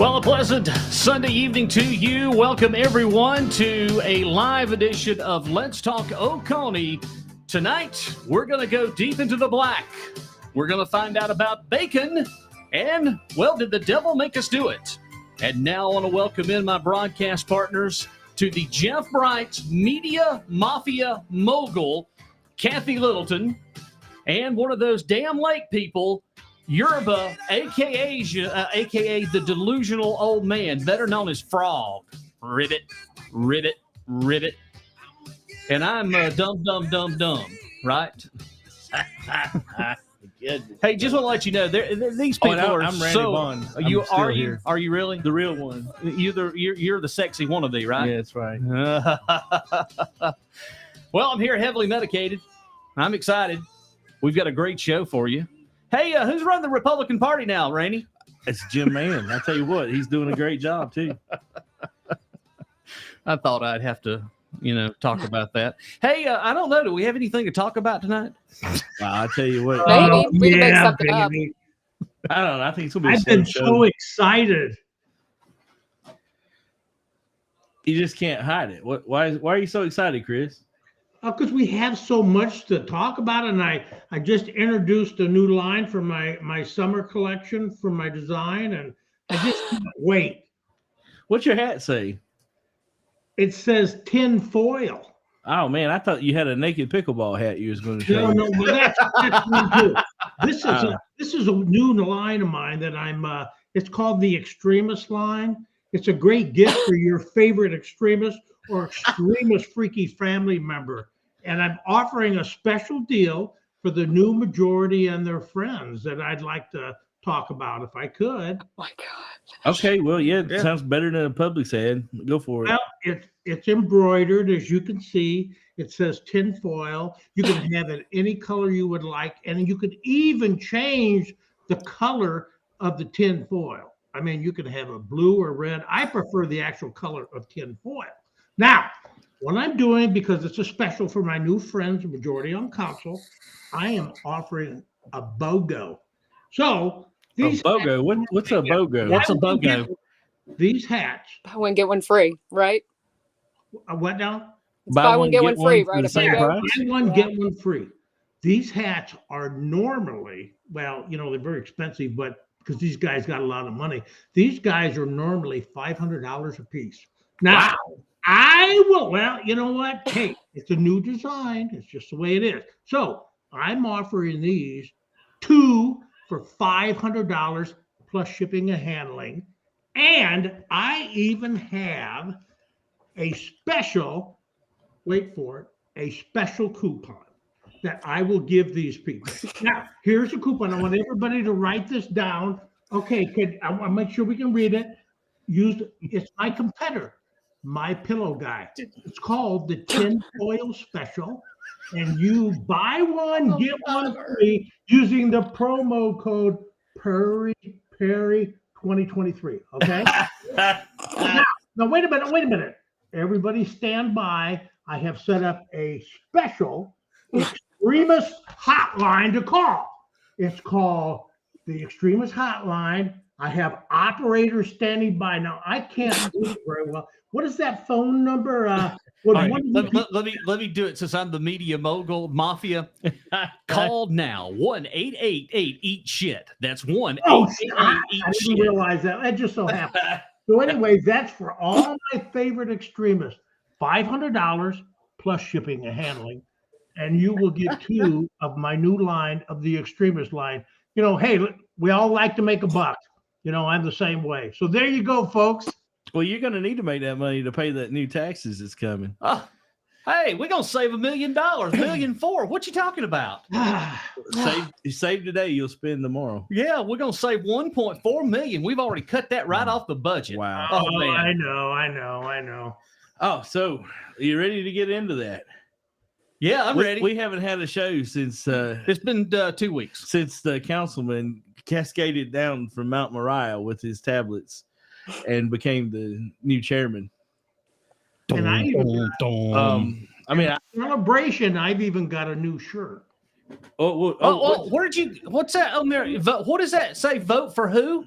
Well, a pleasant Sunday evening to you. Welcome, everyone, to a live edition of Let's Talk Oconee. Tonight, we're going to go deep into the black. We're going to find out about bacon and, well, did the devil make us do it? And now I want to welcome in my broadcast partners to the Jeff Bright Media Mafia mogul, Kathy Littleton, and one of those damn lake people, Yerba, a.k.a. the delusional old man, better known as Frog. Ribbit, ribbit, ribbit. And I'm dumb, right? Hey, just want to let you know, these people are I'm Randy so. Bond. Are you really The real one? You're the sexy wannabe, right? Yeah, that's right. Well, I'm here heavily medicated. I'm excited. We've got a great show for you. Hey, who's running the Republican Party now, Rainey? It's Jim Mann. I tell you what, he's doing a great job too. I thought I'd have to, talk about that. Hey, I don't know. Do we have anything to talk about tonight? I tell you what, Maybe we can make something up. I don't know. I think it's gonna be. I've been so excited. You just can't hide it. Why are you so excited, Chris? Because we have so much to talk about, and I just introduced a new line for my summer collection for my design, and I just can't wait. What's your hat say? It says tin foil. Oh man, I thought you had a naked pickleball hat you was going to show. No, but that's me too. This is a new line of mine that I'm. It's called the Extremist line. It's a great gift for your favorite extremist or extremist freaky family member. And I'm offering a special deal for the new majority and their friends that I'd like to talk about if I could. Oh my God. Okay, well, yeah, it sounds better than a Publix ad. Go for it. Well, it's embroidered, as you can see. It says tin foil. You can have it any color you would like, and you could even change the color of the tin foil. I mean, you can have a blue or red. I prefer the actual color of tin foil. Now, what I'm doing, because it's a special for my new friends, majority on council, I am offering a BOGO. So these a BOGO. What's a BOGO? What's a BOGO? These hats. Buy one, get one free, right? What now? It's buy one, get one free, right? The same price? Buy one, get one free. These hats are normally, well, they're very expensive, but because these guys got a lot of money, these guys are normally $500 a piece. Now, I will, well, you know what? Hey, it's a new design. It's just the way it is. So I'm offering these two for $500 plus shipping and handling. And I even have a special, wait for it, a special coupon that I will give these people. Now, here's a coupon. I want everybody to write this down. Okay, I'll make sure we can read it. It's my competitor, My Pillow Guy. It's called the Tin Foil Special, and you buy one, get one free using the promo code Perry 2023. Okay. now wait a minute. Everybody stand by. I have set up a special extremist hotline to call. It's called the Extremist Hotline. I have operators standing by. Now, I can't do it very well. What is that phone number? Right. Let me do it since I'm the media mogul mafia. Call now. 1-888-EAT-SHIT. That's 1-888-EAT-SHIT. I didn't realize that. That just so happened. So anyway, that's for all my favorite extremists. $500 plus shipping and handling. And you will get two of my new line of the Extremist line. Hey, we all like to make a buck. I'm the same way. So there you go, folks. Well, you're going to need to make that money to pay that new taxes that's coming. Hey, we're going to save $1 million, $1.4 million. What you talking about? Save today, you'll spend tomorrow. Yeah, we're going to save $1.4 million. We've already cut that right off the budget. Wow. Oh, man. I know. Oh, so are you ready to get into that? Yeah, I'm ready. We haven't had a show since it's been 2 weeks since the councilman cascaded down from Mount Moriah with his tablets and became the new chairman. And celebration, I've even got a new shirt. What's that on there? What does that say? Vote for who?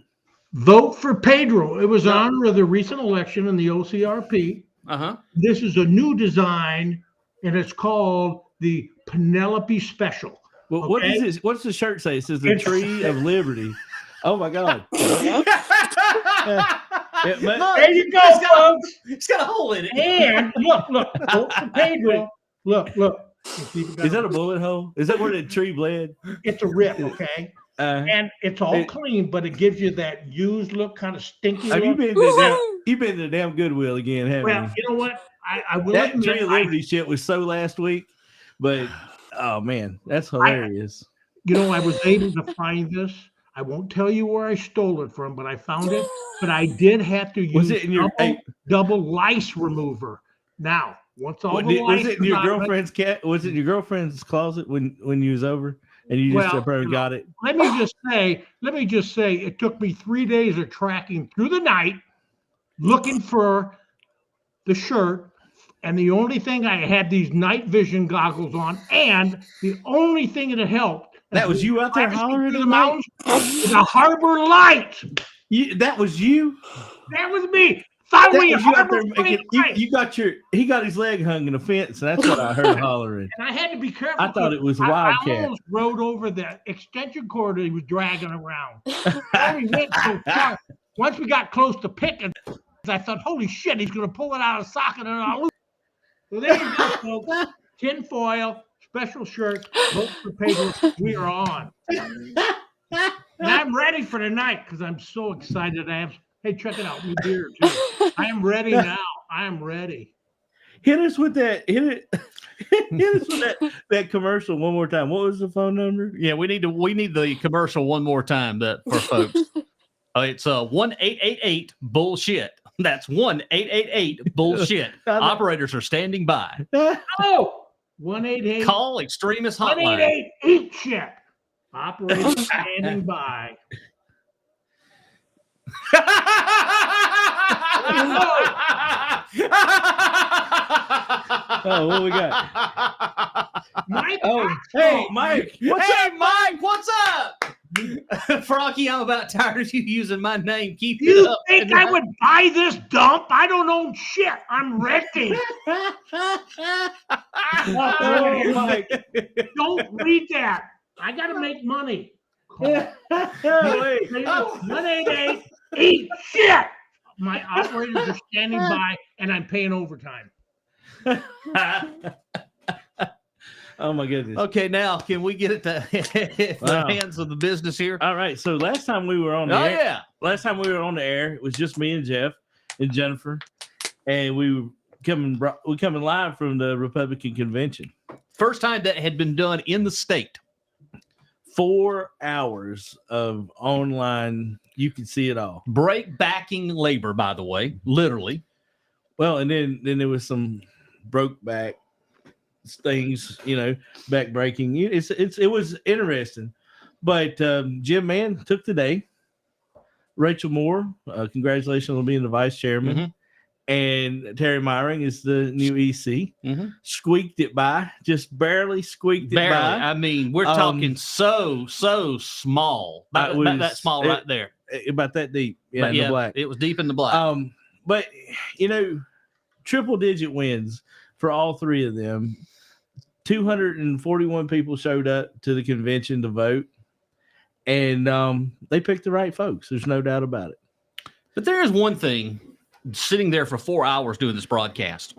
Vote for Pedro. It was in honor of the recent election in the OCRP. Uh-huh. This is a new design, and it's called the Penelope Special. Well, what is this? What's the shirt say? It says the Tree of Liberty. Oh my God! There you go, folks. It's got a hole in it. And look, vote for Pedro. Look. Is that a bullet hole? Is that where the tree bled? It's a rip, okay? And it's all clean, but it gives you that used look, kind of stinky. Have look. you've been to the damn Goodwill again, haven't Well, you? you know what? I will That admit, Tree of Liberty shit was so last week, but oh man, that's hilarious. I was able to find this. I won't tell you where I stole it from, but I found it. But I did have to use Was it in your double lice remover. Now, once all the lice was it in your girlfriend's Was it in your girlfriend's closet when you was over and you just probably got it? Let me just say, it took me 3 days of tracking through the night, looking for the shirt, and the only thing I had these night vision goggles on, and the only thing that helped. That was you out there hollering to the mountains. The harbor light. That was you. That was me. Finally, he got his leg hung in a fence, and that's what I heard hollering. And I had to be careful. I thought it was a wildcat. I almost rode over the extension cord that he was dragging around. We went so far. Once we got close to picking, I thought, holy shit, he's going to pull it out of the socket and I'll lose. So there you go, folks. Tin foil, special shirt, vote for Pedro. We are on. And I'm ready for tonight because I'm so excited. Hey, check it out. New beer, too. I am ready now. I am ready. Hit us with that. Hit us with that commercial one more time. What was the phone number? Yeah, we need the commercial one more time for folks. It's 1-888 bullshit. That's 1-888 bullshit. Operators are standing by. Oh, 1-888. Call Extremist Hotline. 1-888 eat shit. Operators standing by. Oh, what we got? Mike. Hey, Mike. Mike, what's up? Froggy, I'm about tired of you using my name. Keep it You up. think I would buy this dump? I don't own shit. I'm renting. Mike. Don't read that. I got to make money. Call 1-888 eat shit. My operators are standing by, and I'm paying overtime. Oh my goodness. Okay, now can we get it to the hands of the business here? All right. So last time we were on the air, it was just me and Jeff and Jennifer, and we coming live from the Republican convention. First time that had been done in the state. 4 hours of online. You can see it all. Break backing labor, by the way, literally. Well, and then there was some broke back things, back breaking. It was interesting, but Jim Mann took the day. Rachel Moore, congratulations on being the vice chairman. Mm-hmm. And Terry Myring is the new EC. Mm-hmm. Squeaked it by, just barely squeaked it by. I mean, we're talking so small. About that small right there. About that deep. Yeah, in the black. It was deep in the black. But, triple digit wins for all three of them. 241 people showed up to the convention to vote. And they picked the right folks. There's no doubt about it. But there is one thing, sitting there for 4 hours doing this broadcast,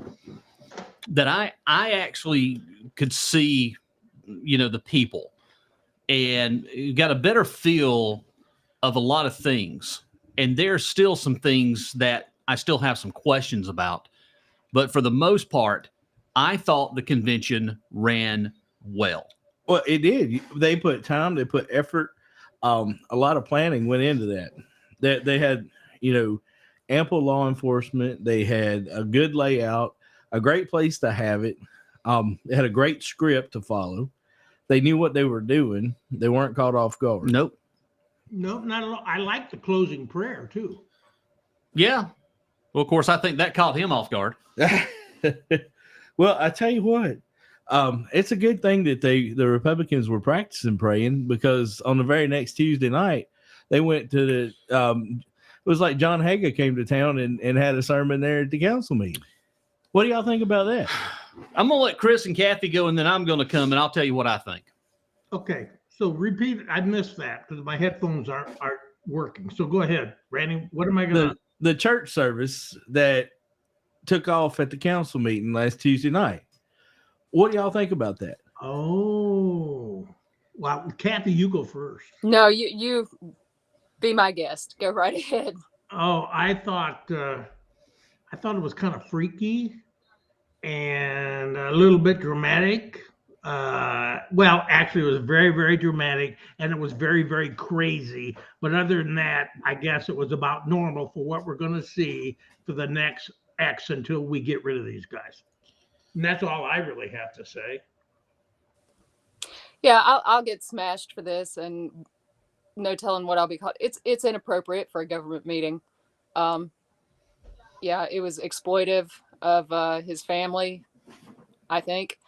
that I actually could see, the people, and got a better feel of a lot of things. And there's still some things that I still have some questions about. But for the most part, I thought the convention ran well. Well, it did. They put time, they put effort. A lot of planning went into that. They had, ample law enforcement. They had a good layout, a great place to have it. They had a great script to follow. They knew what they were doing. They weren't caught off guard. Nope. No, not at all. I like the closing prayer too. Yeah. Well, of course, I think that caught him off guard. Well, I tell you what, it's a good thing that the Republicans were practicing praying, because on the very next Tuesday night, They went to the. It was like John Haga came to town and had a sermon there at the council meeting. What do y'all think about that? I'm gonna let Chris and Kathy go, and then I'm gonna come and I'll tell you what I think. Okay, so repeat it. I missed that because my headphones aren't working. So go ahead, Randy. What am I gonna? The church service that took off at the council meeting last Tuesday night. What do y'all think about that? Oh, well, Kathy, you go first. No, you be my guest. Go right ahead. Oh, I thought it was kind of freaky and a little bit dramatic. Well, actually, it was very, very dramatic, and it was very, very crazy. But other than that, I guess it was about normal for what we're going to see for the next X until we get rid of these guys. And that's all I really have to say. Yeah, I'll get smashed for this, and no telling what I'll be called. It's inappropriate for a government meeting. Yeah, it was exploitive of his family, I think,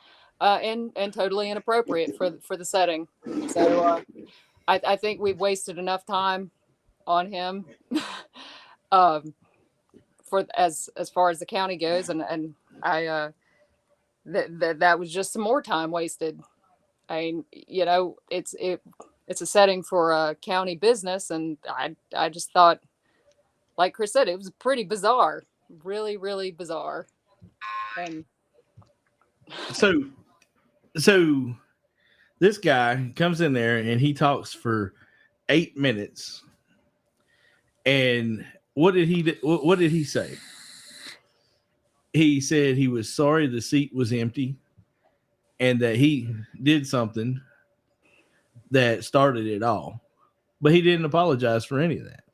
and totally inappropriate for the setting. So I think we've wasted enough time on him for as far as the county goes, and I that was just some more time wasted. I mean, you know, it's a setting for a county business, and I just thought, like Chris said, it was pretty bizarre, really, really bizarre. And So this guy comes in there and he talks for 8 minutes. And what did he say? He said he was sorry the seat was empty and that he did something that started it all. But he didn't apologize for any of that.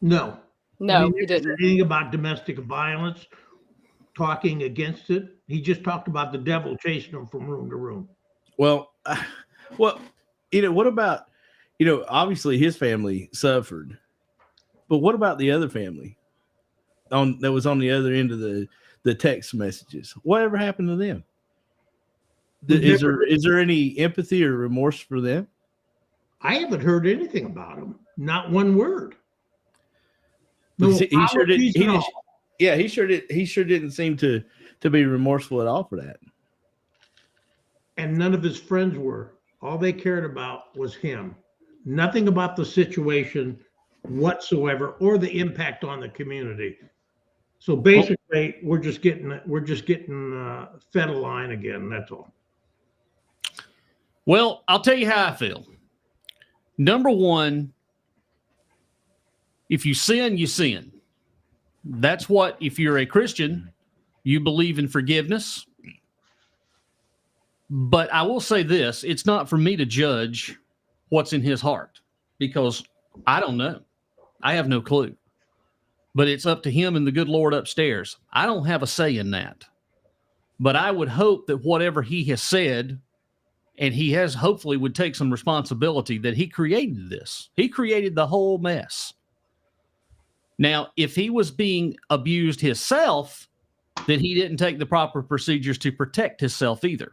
No. no, He he didn't say didn't. anything about domestic violence, talking against it. He just talked about the devil chasing him from room to room. Well, what about, obviously his family suffered, but what about the other family that was on the other end of the text messages? Whatever happened to them? Is there any empathy or remorse for them? I haven't heard anything about him. Not one word. He sure did. apologies at all. Yeah, he sure did. He sure didn't seem to be remorseful at all for that. And none of his friends were. All they cared about was him. Nothing about the situation whatsoever or the impact on the community. So basically, we're just getting fed a line again. That's all. Well, I'll tell you how I feel. Number one, if you sin, you sin. That's what, if you're a Christian, you believe in forgiveness. But I will say this, it's not for me to judge what's in his heart because I don't know. I have no clue. But it's up to him and the good Lord upstairs. I don't have a say in that. But I would hope that whatever he has said, and he has hopefully would take some responsibility that he created this. He created the whole mess. Now, if he was being abused himself, then he didn't take the proper procedures to protect himself either.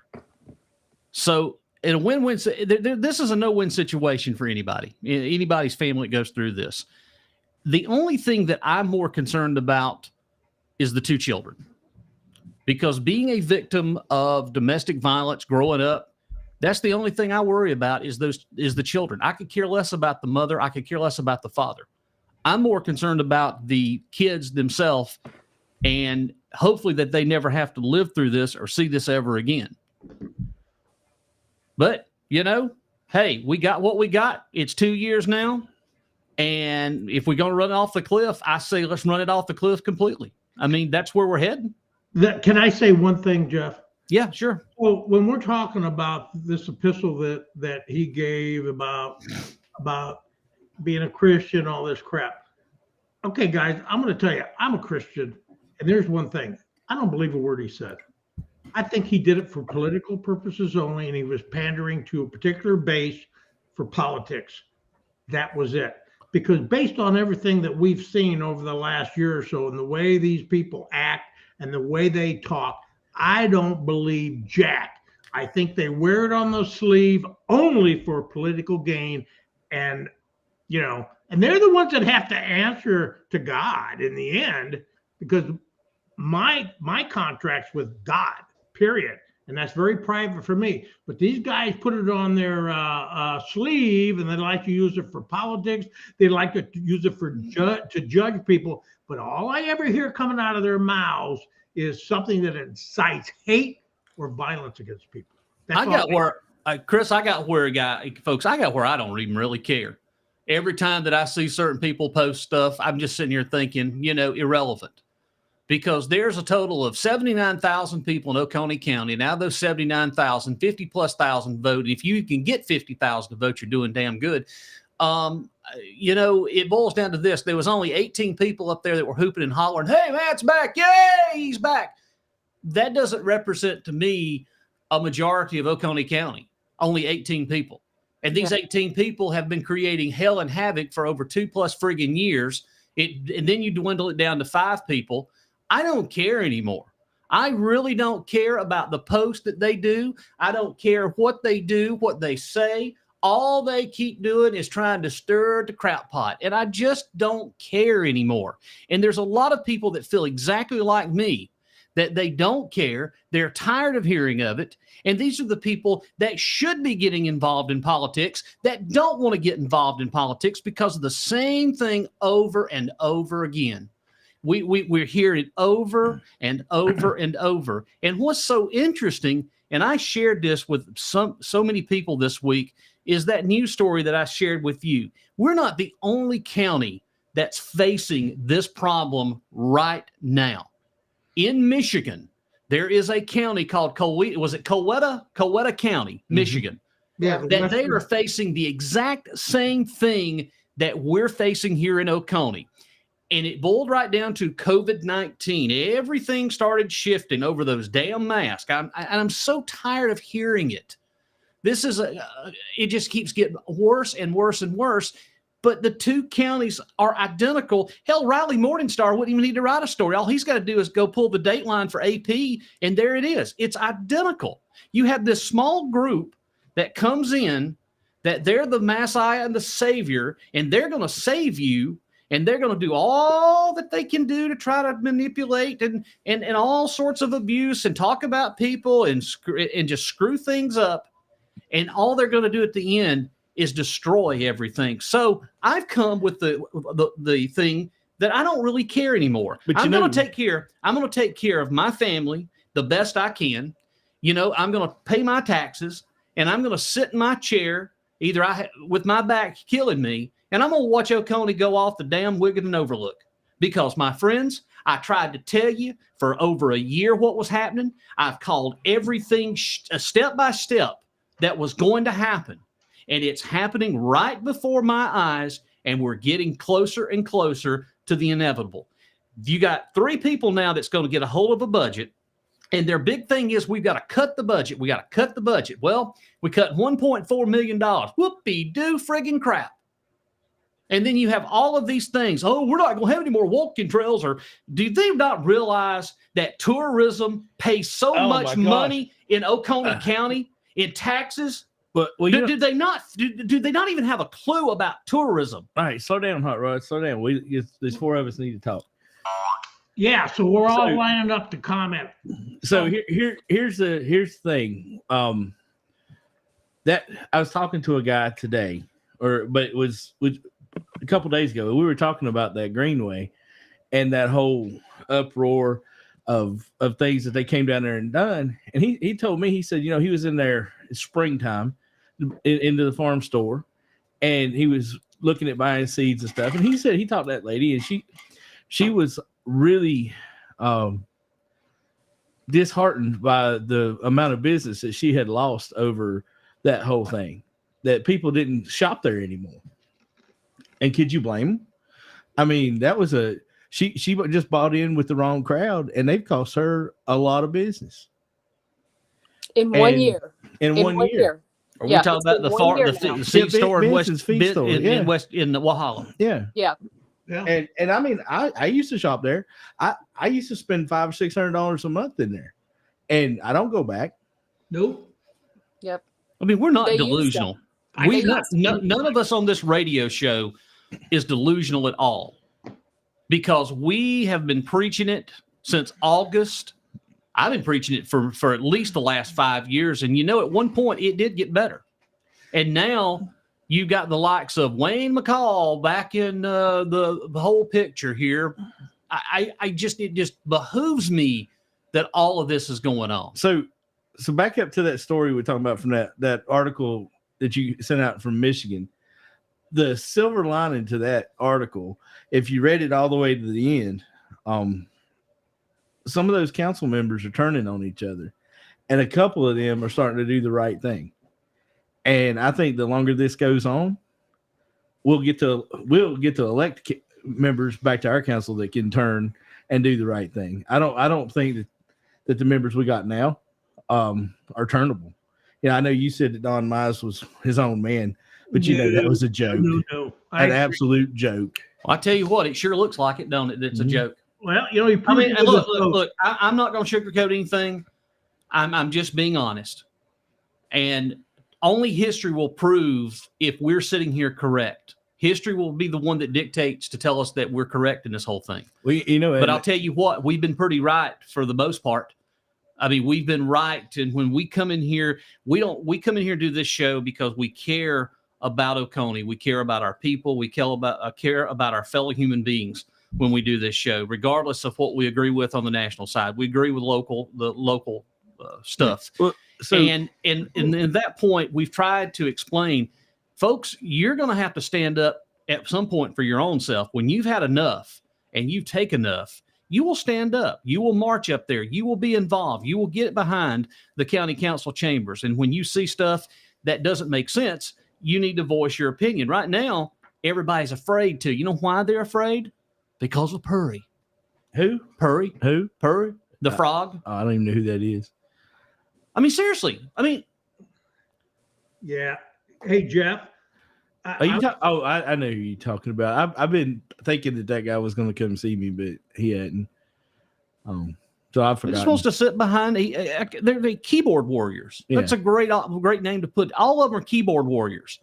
So in a win-win, this is a no-win situation for anybody's family that goes through this. The only thing that I'm more concerned about is the two children, because being a victim of domestic violence growing up, that's the only thing I worry about is the children. I could care less about the mother. I could care less about the father. I'm more concerned about the kids themselves and hopefully that they never have to live through this or see this ever again. But, hey, we got what we got. It's 2 years now. And if we're going to run it off the cliff, I say let's run it off the cliff completely. I mean, that's where we're heading. Can I say one thing, Jeff? Yeah, sure. Well, when we're talking about this epistle that he gave about being a Christian, all this crap. Okay, guys, I'm going to tell you, I'm a Christian. And there's one thing. I don't believe a word he said. I think he did it for political purposes only, and he was pandering to a particular base for politics. That was it. Because based on everything that we've seen over the last year or so and the way these people act and the way they talk, I don't believe jack. I think they wear it on the sleeve only for political gain. And, And they're the ones that have to answer to God in the end, because my contract's with God, period. And that's very private for me. But these guys put it on their sleeve, and they like to use it for politics. They like to use it for to judge people. But all I ever hear coming out of their mouths is something that incites hate or violence against people. Chris, I got where I don't even really care. Every time that I see certain people post stuff, I'm just sitting here thinking, irrelevant. Because there's a total of 79,000 people in Oconee County. Now those 79,000, 50 plus thousand vote. If you can get 50,000 to vote, you're doing damn good. It boils down to this. There was only 18 people up there that were hooping and hollering, "Hey, Matt's back. Yay, he's back." That doesn't represent to me a majority of Oconee County. Only 18 people. And these 18 people have been creating hell and havoc for over 2+ friggin' years. And then you dwindle it down to 5 people. I don't care anymore. I really don't care about the post that they do. I don't care what they do, what they say. All they keep doing is trying to stir the crap pot. And I just don't care anymore. And there's a lot of people that feel exactly like me, that they don't care. They're tired of hearing of it. And these are the people that should be getting involved in politics that don't want to get involved in politics because of the same thing over and over again. We're hearing it over and over and over. And what's so interesting, and I shared this with so many people this week, is that news story that I shared with you. We're not the only county that's facing this problem right now. In Michigan, there is a county called Coweta County, Michigan. Yeah, that they are facing the exact same thing that we're facing here in Oconee. And it boiled right down to COVID-19. Everything started shifting over those damn masks. I'm so tired of hearing it. It just keeps getting worse and worse and worse. But the two counties are identical. Hell, Riley Morningstar wouldn't even need to write a story. All he's got to do is go pull the Dateline for AP, and there it is. It's identical. You have this small group that comes in, that they're the Messiah and the Savior, and they're going to save you. And they're going to do all that they can do to try to manipulate and all sorts of abuse and talk about people and just screw things up. And all they're going to do at the end is destroy everything. So I've come with the thing that I don't really care anymore. But I'm going to take care of my family the best I can. I'm going to pay my taxes, and I'm going to sit in my chair, with my back killing me. And I'm going to watch Oconee go off the damn Wigginton Overlook. Because, my friends, I tried to tell you for over a year what was happening. I've called everything step by step that was going to happen. And it's happening right before my eyes. And we're getting closer and closer to the inevitable. You got 3 people now that's going to get a hold of a budget. And their big thing is we've got to cut the budget. We got to cut the budget. Well, we cut $1.4 million. Whoopie-doo friggin' crap. And then you have all of these things. Oh, we're not going to have any more walking trails. Or do they not realize that tourism pays so much money in Oconee County in taxes? But do they not even have a clue about tourism? All right, slow down, Hot Rod. Slow down. There's 4 of us need to talk. Yeah, so we're all lining up to comment. So here's the thing. That I was talking to a guy today, but it was a couple days ago. We were talking about that Greenway and that whole uproar of things that they came down there and done. And he told me, he said, he was in there springtime into the farm store, and he was looking at buying seeds and stuff. And he said he talked to that lady, and she was really disheartened by the amount of business that she had lost over that whole thing, that people didn't shop there anymore. And could you blame them? I mean, that was she just bought in with the wrong crowd, and they've cost her a lot of business in 1 year. In 1 year. Are we talking about the seed store in the Walhalla? Yeah. Yeah. Yeah. And I mean, I used to shop there. I used to spend $500 or $600 a month in there, and I don't go back. Nope. Yep. I mean, we're not delusional. None of us on this radio show is delusional at all, because we have been preaching it since August. I've been preaching it for at least the last 5 years. And, at one point it did get better. And now you got the likes of Wayne McCall back in the whole picture here. It just behooves me that all of this is going on. So back up to that story we're talking about from that article that you sent out from Michigan. The silver lining to that article, if you read it all the way to the end, some of those council members are turning on each other, and a couple of them are starting to do the right thing. And I think the longer this goes on, we'll get to elect members back to our council that can turn and do the right thing. I don't think that the members we got now are turnable. I know you said that Don Mize was his own man, but that was a joke. No, an absolute joke. Well, I tell you what, it sure looks like it, don't it? It's a joke. Well, look, I'm not going to sugarcoat anything. I'm just being honest. And only history will prove if we're sitting here correct. History will be the one that dictates to tell us that we're correct in this whole thing. Well, but I'll tell you what, we've been pretty right for the most part. I mean, we've been right. And when we come in here, we come in here and do this show because we care about Oconee. We care about our people. We care about our fellow human beings when we do this show, regardless of what we agree with on the national side. We agree with the local stuff. Well, and in that point, we've tried to explain, folks, you're going to have to stand up at some point for your own self. When you've had enough and you take enough, you will stand up. You will march up there. You will be involved. You will get behind the county council chambers. And when you see stuff that doesn't make sense, you need to voice your opinion. Right now, everybody's afraid to. You know why they're afraid? Because of Purry. Who? Purry. Who? Purry. The frog. I don't even know who that is. I mean, seriously. I mean. Yeah. Hey, Jeff. I know who you're talking about. I've been thinking that guy was going to come see me, but he hadn't. So I forgot. They're supposed to sit behind. They're the keyboard warriors. Yeah. That's a great name to put. All of them are keyboard warriors.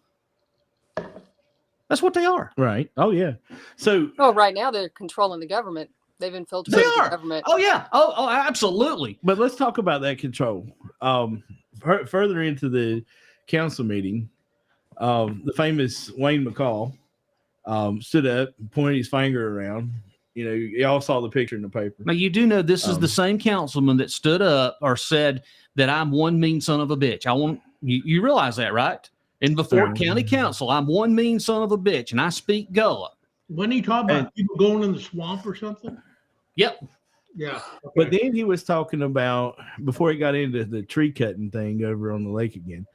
That's what they are. Right. Oh, yeah. So. Well, right now they're controlling the government. They've infiltrated the government. Oh, yeah. Oh, absolutely. But let's talk about that control. Further into the council meeting, the famous Wayne McCall stood up and pointed his finger around. Y'all saw the picture in the paper. Now, you do know this is the same councilman that stood up or said that I'm one mean son of a bitch. You realize that, right? And before county council, I'm one mean son of a bitch, and I speak Gullah. When he talked about people going in the swamp or something? Yep. Yeah. Okay. But then he was talking about, before he got into the tree cutting thing over on the lake again.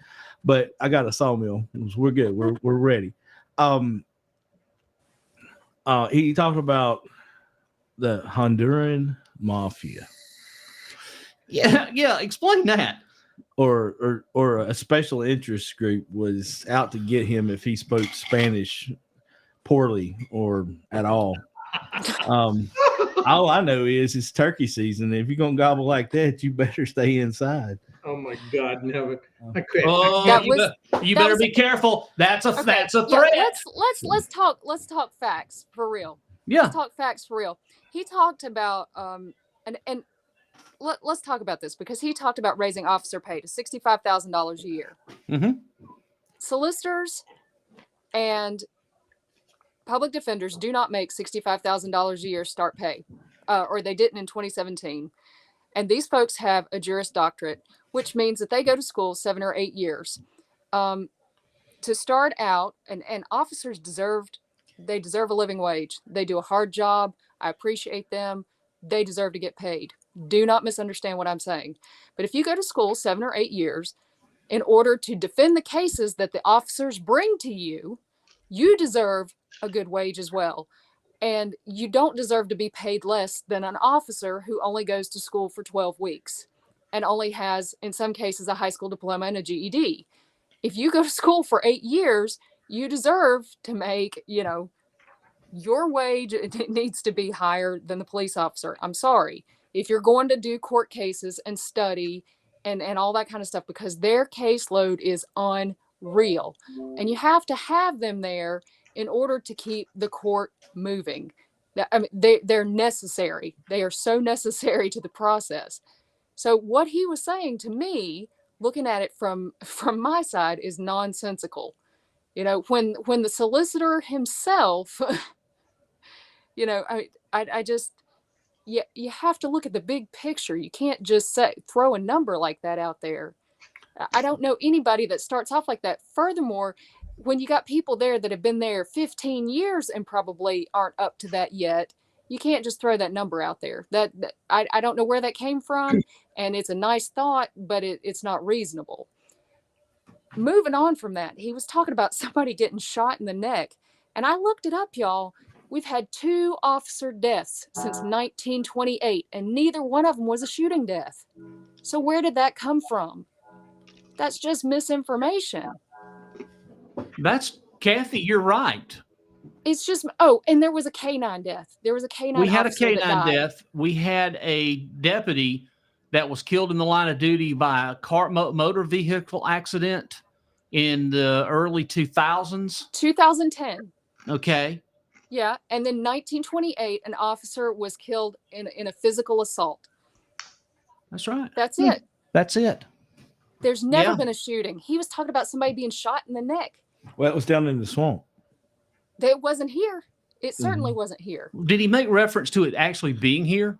But I got a sawmill. We're good. We're ready. He talked about the Honduran mafia. Yeah. Explain that. Or a special interest group was out to get him if he spoke Spanish poorly or at all. All I know is it's turkey season. If you're gonna gobble like that, you better stay inside. Oh my God, never! I quit. Oh, you better be careful. That's a threat. Yeah, let's talk facts for real. Yeah, let's talk facts for real. He talked about and let's talk about this because he talked about raising officer pay to $65,000 a year. Mm-hmm. Solicitors and public defenders do not make $65,000 a year start pay, or they didn't in 2017. And these folks have a Juris Doctorate, which means that they go to school 7 or 8 years to start out. And officers deserve a living wage. They do a hard job. I appreciate them. They deserve to get paid. Do not misunderstand what I'm saying. But if you go to school 7 or 8 years in order to defend the cases that the officers bring to you, you deserve a good wage as well. And you don't deserve to be paid less than an officer who only goes to school for 12 weeks and only has, in some cases, a high school diploma and a GED. If you go to school for 8 years, you deserve to make, your wage, it needs to be higher than the police officer. I'm sorry. If you're going to do court cases and study and all that kind of stuff, because their caseload is unreal. And you have to have them there in order to keep the court moving. I mean, they're necessary. They are so necessary to the process. So what he was saying to me, looking at it from my side, is nonsensical. You know, when the solicitor himself, you know, I just, you have to look at the big picture. You can't just throw a number like that out there. I don't know anybody that starts off like that. Furthermore, when you got people there that have been there 15 years and probably aren't up to that yet, you can't just throw that number out there. I don't know where that came from, and it's a nice thought, but it's not reasonable. Moving on from that, he was talking about somebody getting shot in the neck, and I looked it up, y'all. We've had 2 officer deaths since 1928, and neither one of them was a shooting death. So where did that come from? That's just misinformation. That's Kathy, you're right. It's just, oh, and there was a canine death. There was a canine We had a officer that canine died. death. We had a deputy that was killed in the line of duty by a motor vehicle accident in the early 2000s. 2010. Okay. Yeah, and then 1928, an officer was killed in a physical assault. That's right. That's it. That's it. There's never Yeah. been a shooting. He was talking about somebody being shot in the neck. Well, it was down in the swamp. It wasn't here. It certainly wasn't here. Did he make reference to it actually being here?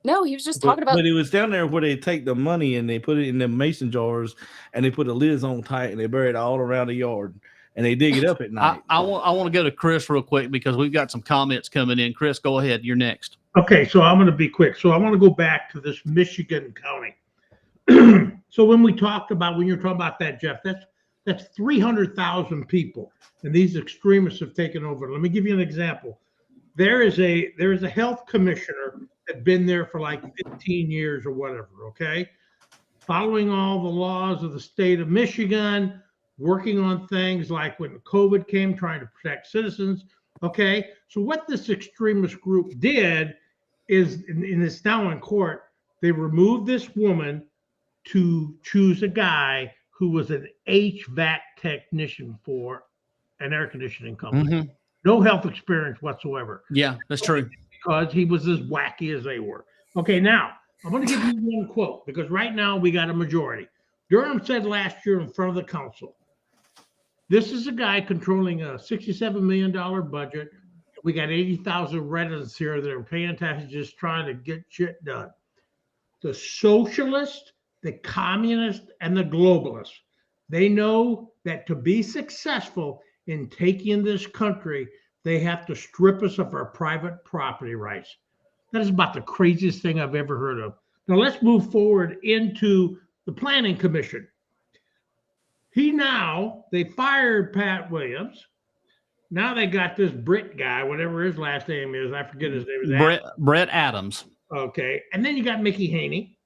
No, he was just talking about. But it was down there where they take the money and they put it in the mason jars and they put the lids on tight and they bury it all around the yard and they dig it up at night. I want to go to Chris real quick because we've got some comments coming in. Chris, go ahead. You're next. Okay, so I'm going to be quick. So I want to go back to this Michigan County. So when you're talking about that, Jeff, that's 300,000 people, and these extremists have taken over. Let me give you an example. There is a health commissioner that's been there for like 15 years or whatever. Okay, following all the laws of the state of Michigan, working on things like when COVID came, trying to protect citizens. Okay, so what this extremist group did is, and it's now in court, they removed this woman to choose a guy who was an HVAC technician for an air conditioning company. Mm-hmm. No health experience whatsoever. Yeah, that's true. Because he was as wacky as they were. Okay, now I'm going to give you one quote because right now we got a majority. Durham said last year in front of the council, this is a guy controlling a $67 million budget. We got 80,000 residents here that are paying taxes, just trying to get shit done. The socialists, the communists, and the globalists, they know that to be successful in taking this country, they have to strip us of our private property rights. That is about the craziest thing I've ever heard of. Now let's move forward into the Planning Commission. They fired Pat Williams. Now they got this Brit guy, whatever his last name is. I forget his name. Brett Adams. Okay. And then you got Mickey Haney.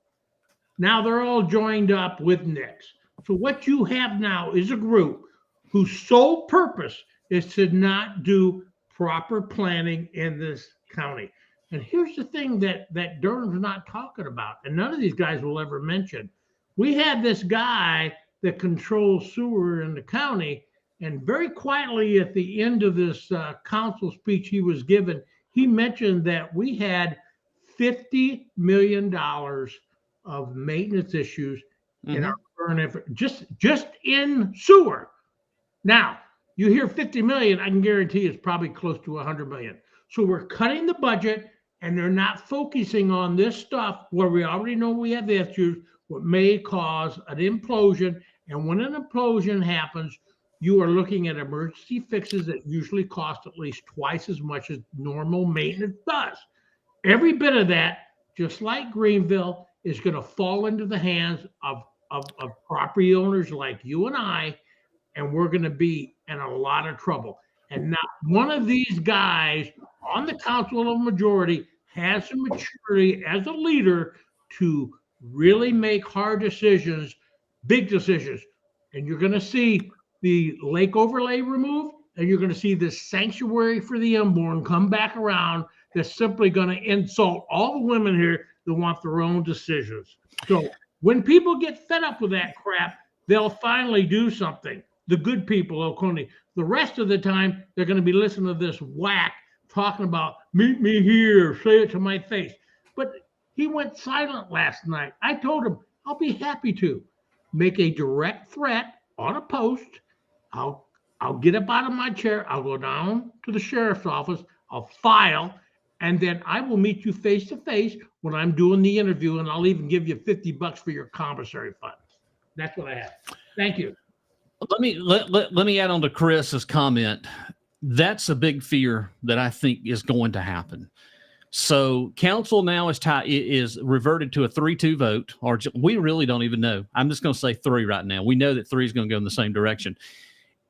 Now they're all joined up with Nix. So what you have now is a group whose sole purpose is to not do proper planning in this county. And here's the thing that Durham's not talking about, and none of these guys will ever mention. We had this guy that controls sewer in the county, and very quietly at the end of this council speech he was given, he mentioned that we had $50 million of maintenance issues in our current effort, just in sewer. Now, you hear 50 million, I can guarantee it's probably close to 100 million. So we're cutting the budget and they're not focusing on this stuff where we already know we have issues, what may cause an implosion. And when an implosion happens, you are looking at emergency fixes that usually cost at least twice as much as normal maintenance does. Every bit of that, just like Greenville, is going to fall into the hands of property owners like you and I, and we're going to be in a lot of trouble. And not one of these guys on the council of majority has the maturity as a leader to really make hard decisions, big decisions. And you're going to see the lake overlay removed, and you're going to see this sanctuary for the unborn come back around. That's simply going to insult all the women here that want their own decisions. So when people get fed up with that crap, they'll finally do something. the good people of Oconee. The rest of the time, they're going to be listening to this whack talking about meet me here, say it to my face. But he went silent last night. I told him I'll be happy to make a direct threat on a post. I'll get up out of my chair. I'll go down to the sheriff's office. I'll file, and then I will meet you face to face when I'm doing the interview, and I'll even give you $50 for your commissary fund. That's what I have. Thank you. Let me add on to Chris's comment. That's a big fear that I think is going to happen. So council now is reverted to a 3-2 vote, or we really don't even know. I'm just going to say 3 right now. We know that 3 is going to go in the same direction.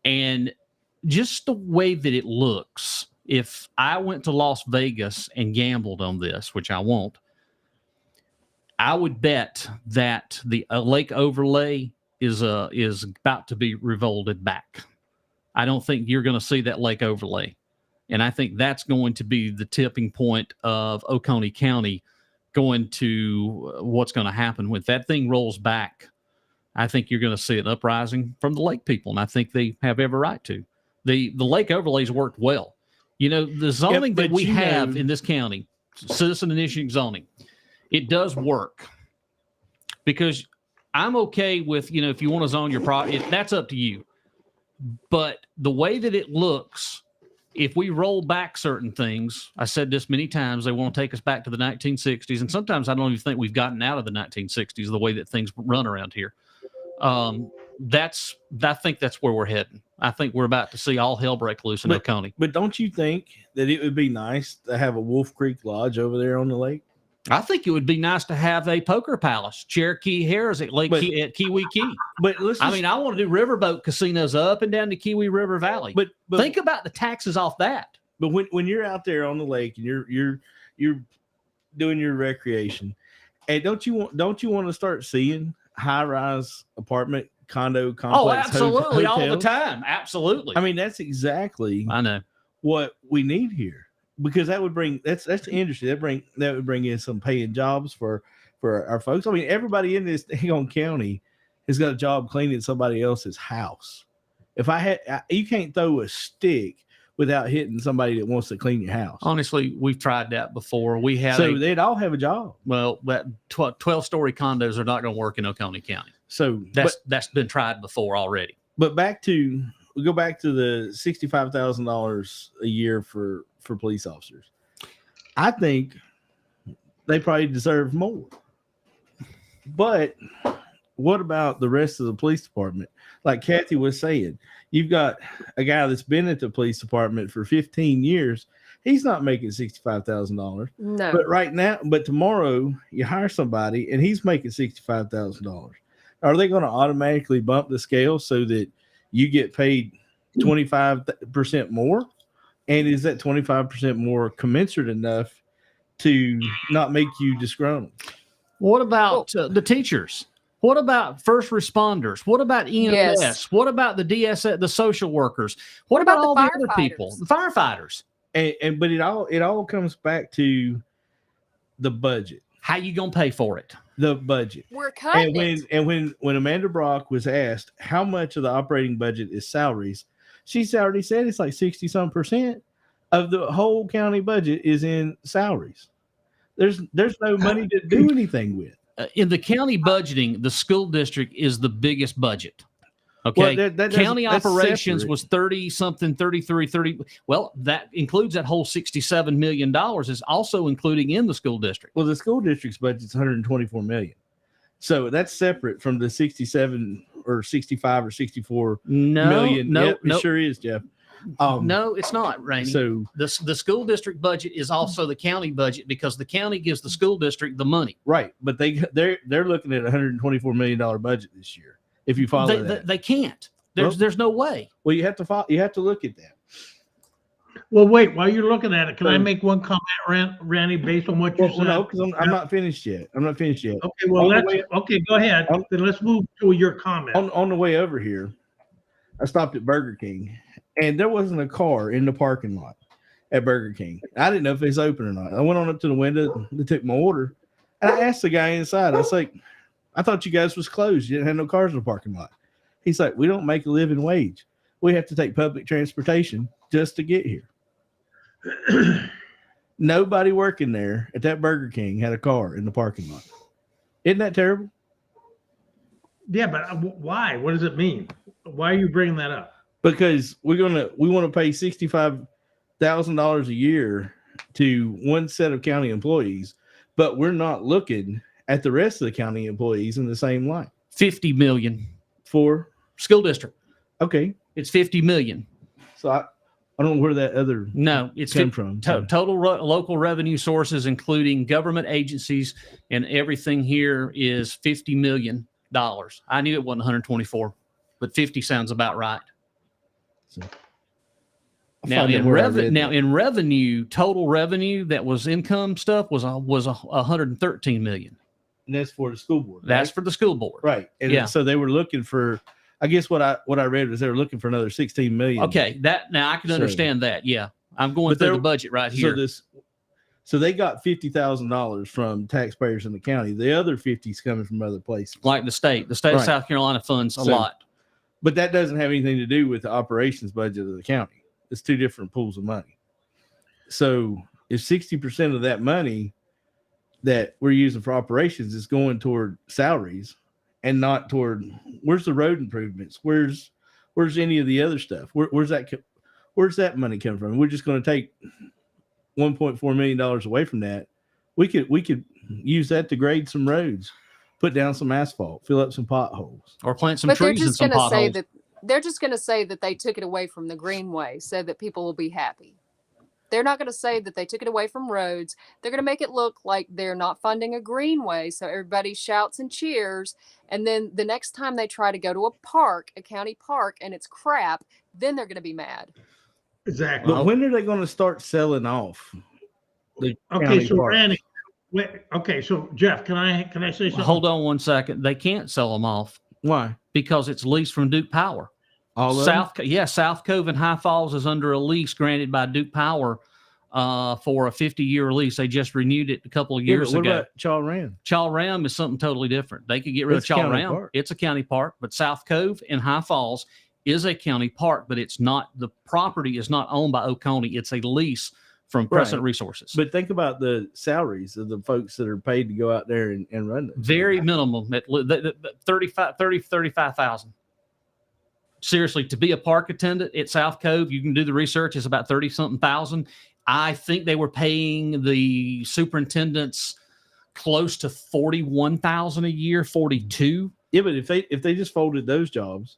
And just the way that it looks, if I went to Las Vegas and gambled on this, which I won't, I would bet that the lake overlay is about to be revolted back. I don't think you're going to see that lake overlay. And I think that's going to be the tipping point of Oconee County going to what's going to happen. When that thing rolls back, I think you're going to see an uprising from the lake people. And I think they have every right to. The lake overlays worked well. You know, the zoning that we have in this county, citizen initiative zoning, it does work. Because I'm okay with, you know, if you want to zone your property, that's up to you. But the way that it looks, if we roll back certain things, I said this many times, they want to take us back to the 1960s. And sometimes I don't even think we've gotten out of the 1960s, the way that things run around here. I think that's where we're heading. I think we're about to see all hell break loose in Oconee. But don't you think that it would be nice to have a Wolf Creek Lodge over there on the lake? I think it would be nice to have a poker palace, Cherokee Harris at at Kiwi Key. But listen, I mean, I want to do riverboat casinos up and down the Kiwi River Valley. But think about the taxes off that. But when you're out there on the lake and you're doing your recreation, and don't you want to start seeing high-rise apartment condo complex? Oh, absolutely, hotels? all the time, absolutely. I mean, that's exactly I know what we need here. Because that would bring that's the industry that would bring in some paying jobs for our folks. I mean, everybody in this county has got a job cleaning somebody else's house. If you can't throw a stick without hitting somebody that wants to clean your house. Honestly, we've tried that before. We had they'd all have a job. Well, that 12-story condos are not going to work in Oconee County. So that's been tried before already. But we go back to the $65,000 a year for police officers. I think they probably deserve more. But what about the rest of the police department? Like Kathy was saying, you've got a guy that's been at the police department for 15 years. He's not making $65,000. No. But tomorrow you hire somebody and he's making $65,000. Are they going to automatically bump the scale so that you get paid 25% more? And is that 25% more commensurate enough to not make you disgruntled? What about the teachers? What about first responders? What about EMS? Yes. What about the DSS, the social workers? What about all the other people, the firefighters? But it all comes back to the budget. How you gonna pay for it? The budget. We're cutting when Amanda Brock was asked how much of the operating budget is salaries, she's already said it's like 60-some% of the whole county budget is in salaries. There's no money to do anything with. In the county budgeting, the school district is the biggest budget. Okay. Well, county operations was 30-something, 30. Well, that includes that whole $67 million is also including in the school district. Well, the school district's budget is $124 million. So that's separate from the 67 or 65 or 64 million. It sure is, Jeff. No, it's not, Rainey. So the school district budget is also the county budget because the county gives the school district the money. Right, but they're looking at a $124 million budget this year. If you follow that, they can't. There's no way. Well, you have to look at that. Well, wait. While you're looking at it, can I make one comment, Randy, based on what you said? No, because I'm not finished yet. Okay, well, go ahead. Then let's move to your comment. On the way over here, I stopped at Burger King, and there wasn't a car in the parking lot at Burger King. I didn't know if it was open or not. I went on up to the window. They took my order, and I asked the guy inside. I was like, I thought you guys was closed. You didn't have no cars in the parking lot. He's like, we don't make a living wage. We have to take public transportation just to get here. Nobody working there at that Burger King had a car in the parking lot. Isn't that terrible? Yeah, but why? What does it mean? Why are you bringing that up? Because we want to pay $65,000 a year to one set of county employees, but we're not looking at the rest of the county employees in the same light. $50 million For school district. okay, It's $50 million. so I don't know where that other No, it's came from. total local revenue sources, including government agencies and everything here, is $50 million. I knew it wasn't 124, but 50 sounds about right. So, Now in revenue, total revenue that was income stuff was 113 million. and that's for the school board. That's right? for the school board. Right. And Yeah. so they were looking for, I guess what I read was they were looking for another 16 million. Okay, now I can So- understand that. Yeah, I'm going But through there- the budget right So here. so they got $50,000 from taxpayers in the county. The other 50 is coming from other places. Like the state of Right. South Carolina funds a So- lot. But that doesn't have anything to do with the operations budget of the county. It's two different pools of money. So if 60% of that money that we're using for operations is going toward salaries and not toward, where's the road improvements? Where's any of the other stuff? Where's that money coming from? We're just going to take $1.4 million away from that. We could use that to grade some roads, put down some asphalt, fill up some potholes. Or plant some But they're trees and just some going to say potholes. that they're just going to say that they took it away from the greenway so that people will be happy. They're not going to say that they took it away from roads. They're going to make it look like they're not funding a greenway, so everybody shouts and cheers. And then the next time they try to go to a park, a county park, and it's crap, then they're going to be mad. Exactly. But when are they going to start selling off the Okay, county so parks? Randy, wait, okay, so Jeff, can I say something? Hold on one second. They can't sell them off Why? because it's leased from Duke Power. All of South Cove and High Falls is under a lease granted by Duke Power for a 50-year lease. They just renewed it a couple of them? Yeah, years but what ago. about Chaw Ram? Chaw Ram is something totally different. They could get rid It's of Chaw county Ram. park. It's a county park, but South Cove and High Falls is a county park, but it's not, the property is not owned by Oconee. It's a lease from Crescent Resources. But think about the salaries of the folks that are paid to go out there and run it. Very minimum at 35,000. Seriously, to be a park attendant at South Cove, you can do the research. It's about 30 something thousand. I think they were paying the superintendents close to 41,000 a year, 42. Yeah, but if they just folded those jobs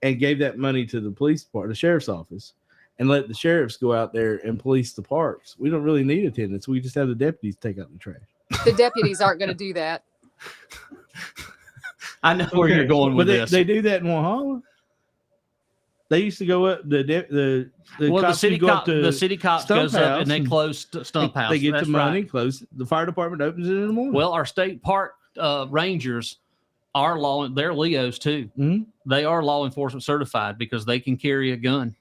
and gave that money to the police department, the sheriff's office, and let the sheriffs go out there and police the parks, we don't really need attendants. We just have the deputies take out the trash. The deputies aren't going to do that. I know where you're going with But this. they do that in Walhalla. They used to go up the Well, cops the would go up to city cops Stump goes up House and they and close Stump House. They get That's the money, right. close. The fire department opens it in the morning. Well, our state park rangers are they're Leos too. Mhm. They are law enforcement certified because they can carry a gun.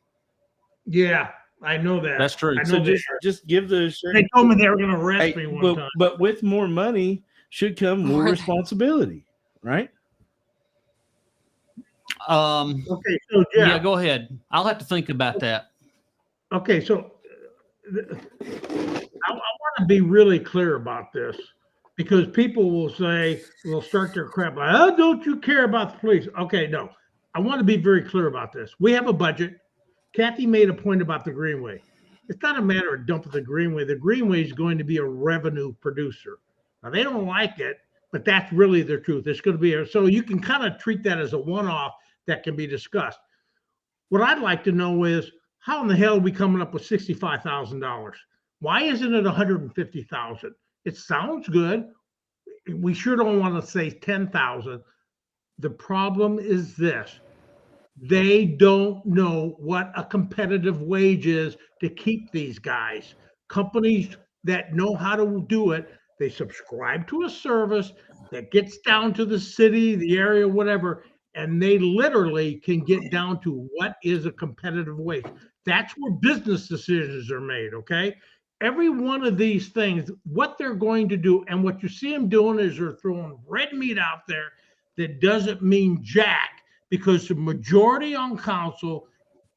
Yeah, I know that. That's true. I know so that. just give the sheriff. They told me they were going to arrest Hey, me one time. but with more money should come more More- responsibility, right? Okay, so Yeah, Jeff, go ahead. I'll have to think about that. okay, so I want to be really clear about this because people will say, will start their crap like, oh, don't you care about the police? Okay, no, I want to be very clear about this. We have a budget. Kathy made a point about the Greenway. It's not a matter of dumping the Greenway. The Greenway is going to be a revenue producer. Now, they don't like it, but that's really the truth. It's going to be, so you can kind of treat that as a one-off that can be discussed. What I'd like to know is, how in the hell are we coming up with $65,000? Why isn't it $150,000? It sounds good. We sure don't want to say 10,000. The problem is this. They don't know what a competitive wage is to keep these guys. Companies that know how to do it, they subscribe to a service that gets down to the city, the area, whatever, and they literally can get down to what is a competitive wage. That's where business decisions are made, okay? Every one of these things, what they're going to do, and what you see them doing is they're throwing red meat out there that doesn't mean jack, because the majority on council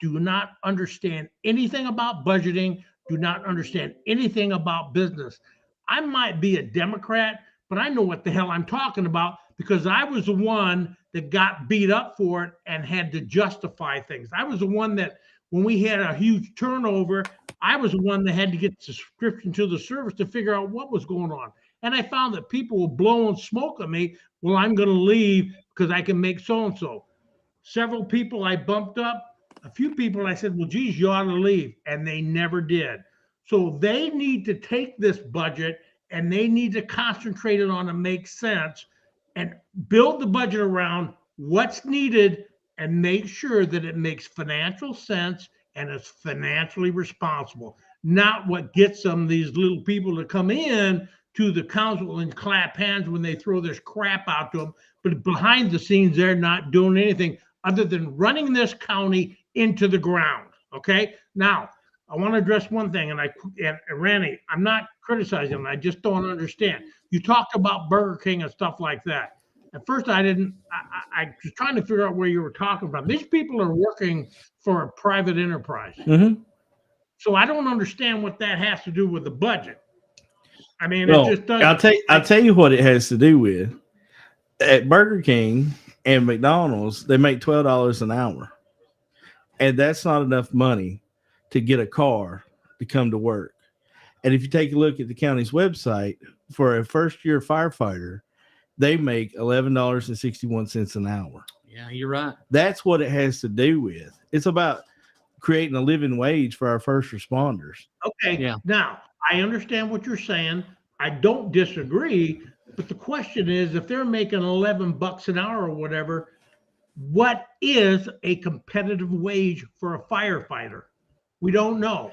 do not understand anything about budgeting, do not understand anything about business. I might be a Democrat, but I know what the hell I'm talking about because I was the one that got beat up for it and had to justify things. I was the one that, when we had a huge turnover, I was the one that had to get subscription to the service to figure out what was going on. And I found that people were blowing smoke at me. Well, I'm going to leave because I can make so-and-so. Several people I bumped up, a few people I said, well, geez, you ought to leave. And they never did. So they need to take this budget and they need to concentrate it on to make sense and build the budget around what's needed and make sure that it makes financial sense and is financially responsible, not what gets them, these little people, to come in to the council and clap hands when they throw this crap out to them. But behind the scenes, they're not doing anything other than running this county into the ground. Okay. Now, I want to address one thing, and Randy, I'm not criticizing them. I just don't understand. You talked about Burger King and stuff like that. At first, I was trying to figure out where you were talking from. These people are working for a private enterprise. Mm-hmm. So I don't understand what that has to do with the budget. I mean, Well, it just doesn't. I'll tell you what it has to do with. At Burger King and McDonald's, they make $12 an hour. And that's not enough money to get a car to come to work. And if you take a look at the county's website, for a first-year firefighter, they make $11.61 an hour. Yeah, you're right. That's what it has to do with. It's about creating a living wage for our first responders. Okay. Yeah. Now, I understand what you're saying. I don't disagree. But the question is, if they're making $11 an hour or whatever, what is a competitive wage for a firefighter? We don't know.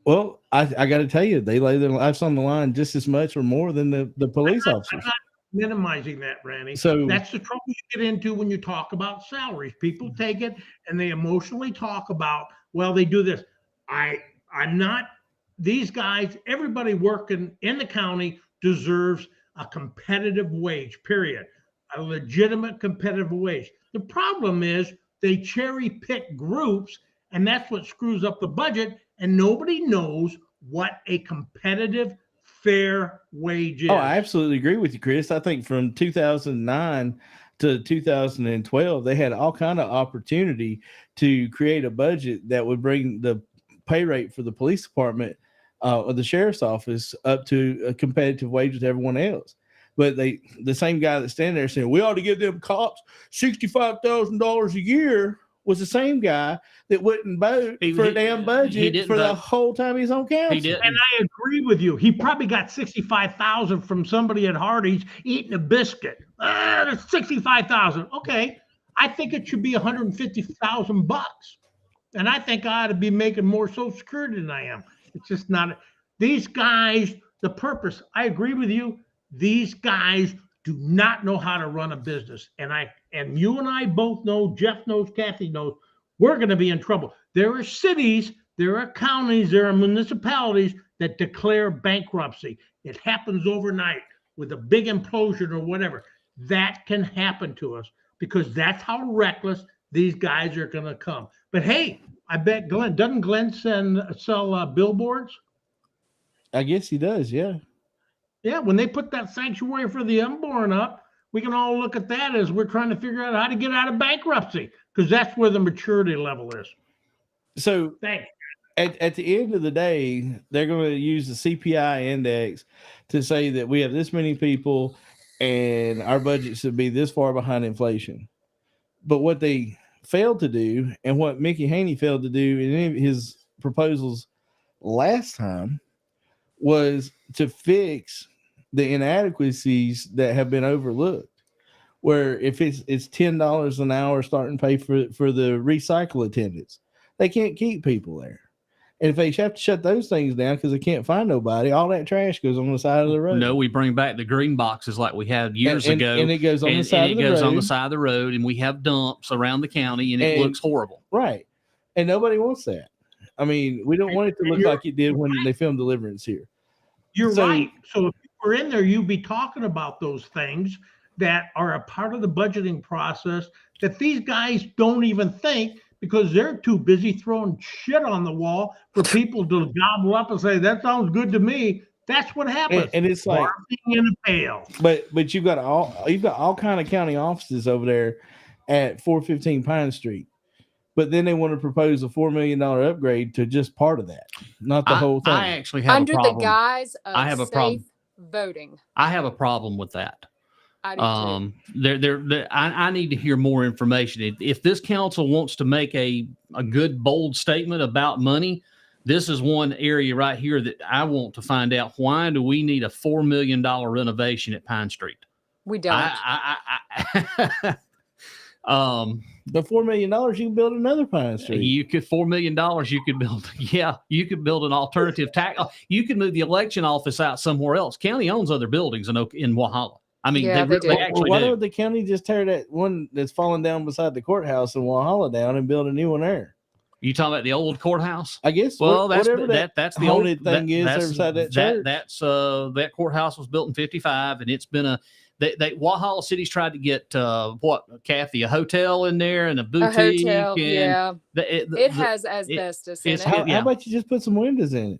Well, I got to tell you, they lay their lives on the line just as much or more than the police officers. I'm not minimizing that, Randy. So that's the trouble you get into when you talk about salaries. People take it and they emotionally talk about, well, they do this. I'm not, these guys, everybody working in the county deserves a competitive wage, period. A legitimate competitive wage. The problem is they cherry pick groups, and that's what screws up the budget, and nobody knows what a competitive, fair wage is. Oh, I absolutely agree with you, Chris. I think from 2009 to 2012, they had all kind of opportunity to create a budget that would bring the pay rate for the police department or the sheriff's office up to a competitive wage with everyone else. But the same guy that's standing there saying we ought to give them cops $65,000 a year was the same guy that wouldn't vote for a damn budget for the whole time he's on council. And I agree with you. He probably got $65,000 from somebody at Hardee's eating a biscuit. That's $65,000. Okay, I think it should be $150,000, and I think I ought to be making more Social Security than I am. It's just not. These guys, the purpose. I agree with you. These guys do not know how to run a business. And you and I both know, Jeff knows, Kathy knows, we're going to be in trouble. There are cities, there are counties, there are municipalities that declare bankruptcy. It happens overnight with a big implosion or whatever. That can happen to us because that's how reckless these guys are going to come. But hey, I bet doesn't Glenn sell billboards? I guess he does, yeah. Yeah, when they put that sanctuary for the unborn up, we can all look at that as we're trying to figure out how to get out of bankruptcy because that's where the maturity level is. So at the end of the day, they're going to use the CPI index to say that we have this many people and our budget should be this far behind inflation. But what they failed to do and what Mickey Haney failed to do in any of his proposals last time was to fix the inadequacies that have been overlooked. Where if it's $10 an hour starting pay for the recycle attendants, they can't keep people there. And if they have to shut those things down because they can't find nobody, all that trash goes on the side of the road. No, we bring back the green boxes like we had years ago. And it goes on the side of the road. It goes on the side of the road, and we have dumps around the county, and it looks horrible. Right. And nobody wants that. I mean, we don't want it to look like it did when they filmed Deliverance here. You're right. So if you were in there, you'd be talking about those things. that are a part of the budgeting process that these guys don't even think, because they're too busy throwing shit on the wall for people to gobble up and say, that sounds good to me. That's what happens. And it's like barfing in a pail. But you've got all kind of county offices over there at 415 Pine Street. But then they want to propose a $4 million upgrade to just part of that, not the whole thing. I actually have under a problem. the guise of I have a safe problem. voting. I have a problem with that. I do too. I need to hear more information. If this council wants to make a good, bold statement about money, this is one area right here that I want to find out. Why do we need a $4 million renovation at Pine Street? We don't. The $4 million, you can build another Pine Street. You could $4 million. You could build. Yeah, you could build an alternative tax. You could move the election office out somewhere else. County owns other buildings in Walhalla. I mean, Yeah, they do. they actually Why do. don't the county just tear that one that's falling down beside the courthouse in Walhalla down and build a new one there? You talking about the old courthouse? I guess. Well, that's whatever that's the haunted old thing is that's, beside that church. That courthouse was built in '55, and it's been Walhalla City's tried to get Kathy, a hotel in there and a boutique. A hotel, and yeah. It has asbestos in it. How about you just put some windows in it?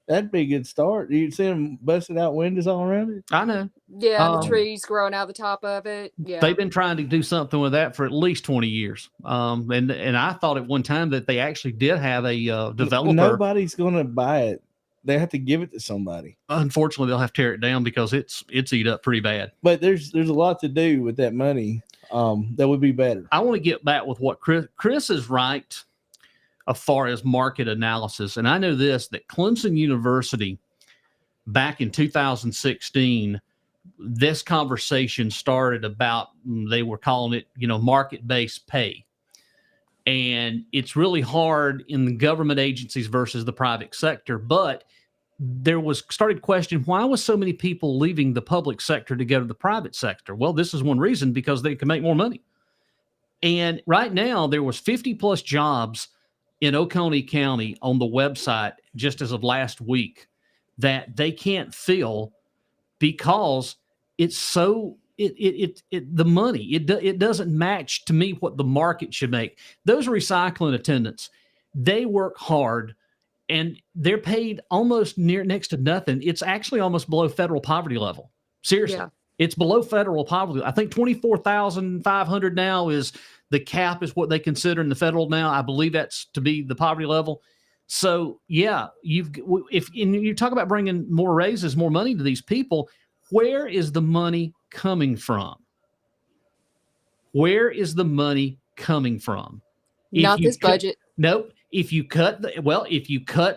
That'd be a good start. You see them busted out windows all around it? I know. Yeah, the trees growing out the top of it. Yeah, they've been trying to do something with that for at least 20 years. And I thought at one time that they actually did have a developer. Nobody's going to buy it. They have to give it to somebody. Unfortunately, they'll have to tear it down because it's eat up pretty bad. But there's a lot to do with that money. That would be better. I want to get back with what Chris is right as far as market analysis. And I know this, that Clemson University back in 2016, this conversation started about, they were calling it, market-based pay. And it's really hard in the government agencies versus the private sector. But there was started questioning, why was so many people leaving the public sector to go to the private sector? Well, this is one reason, because they can make more money. And right now there was 50 plus jobs in Oconee County on the website just as of last week that they can't fill because it's so the money it doesn't match to me what the market should make. Those recycling attendants, they work hard and they're paid almost next to nothing. It's actually almost below federal poverty level. Seriously. Yeah. It's below federal poverty. I think 24,500 now is the cap, is what they consider in the federal now. I believe that's to be the poverty level. So yeah, if you talk about bringing more raises, more money to these people, where is the money coming from? Where is the money coming from? Not this budget. Nope. If you cut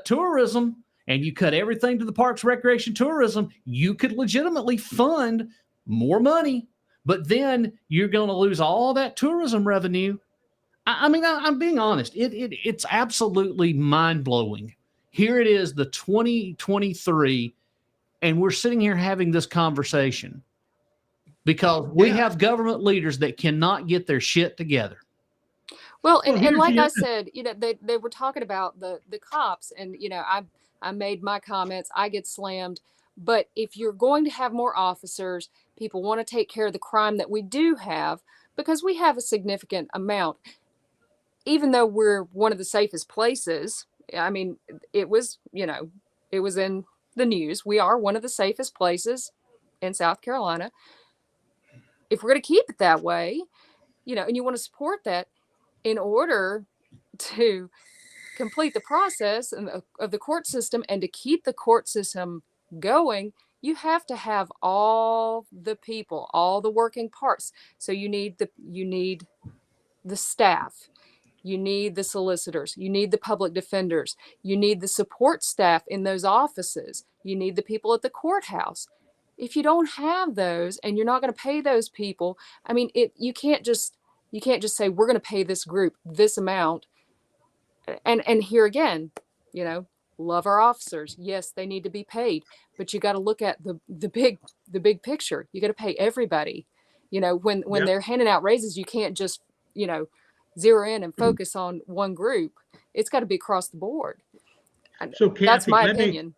tourism and you cut everything to the parks, recreation, tourism, you could legitimately fund more money, but then you're going to lose all that tourism revenue. I mean, I'm being honest. It's absolutely mind-blowing. Here it is, the 2023, and we're sitting here having this conversation because we have government leaders that cannot get their shit together. Well, and like I said, they were talking about the cops, and I made my comments. I get slammed, but if you're going to have more officers, people want to take care of the crime that we do have, because we have a significant amount. Even though we're one of the safest places, I mean, it was in the news. We are one of the safest places in South Carolina. If we're going to keep it that way, and you want to support that, in order to complete the process of the court system and to keep the court system going, you have to have all the people, all the working parts. So you need the staff, you need the solicitors, you need the public defenders, you need the support staff in those offices, you need the people at the courthouse. If you don't have those and you're not going to pay those people, I mean, you can't just say we're going to pay this group this amount. And here again, love our officers. Yes, they need to be paid, but you got to look at the big picture. You got to pay everybody. When they're handing out raises, you can't just, zero in and focus on one group. It's got to be across the board. So Kathy, that's my opinion.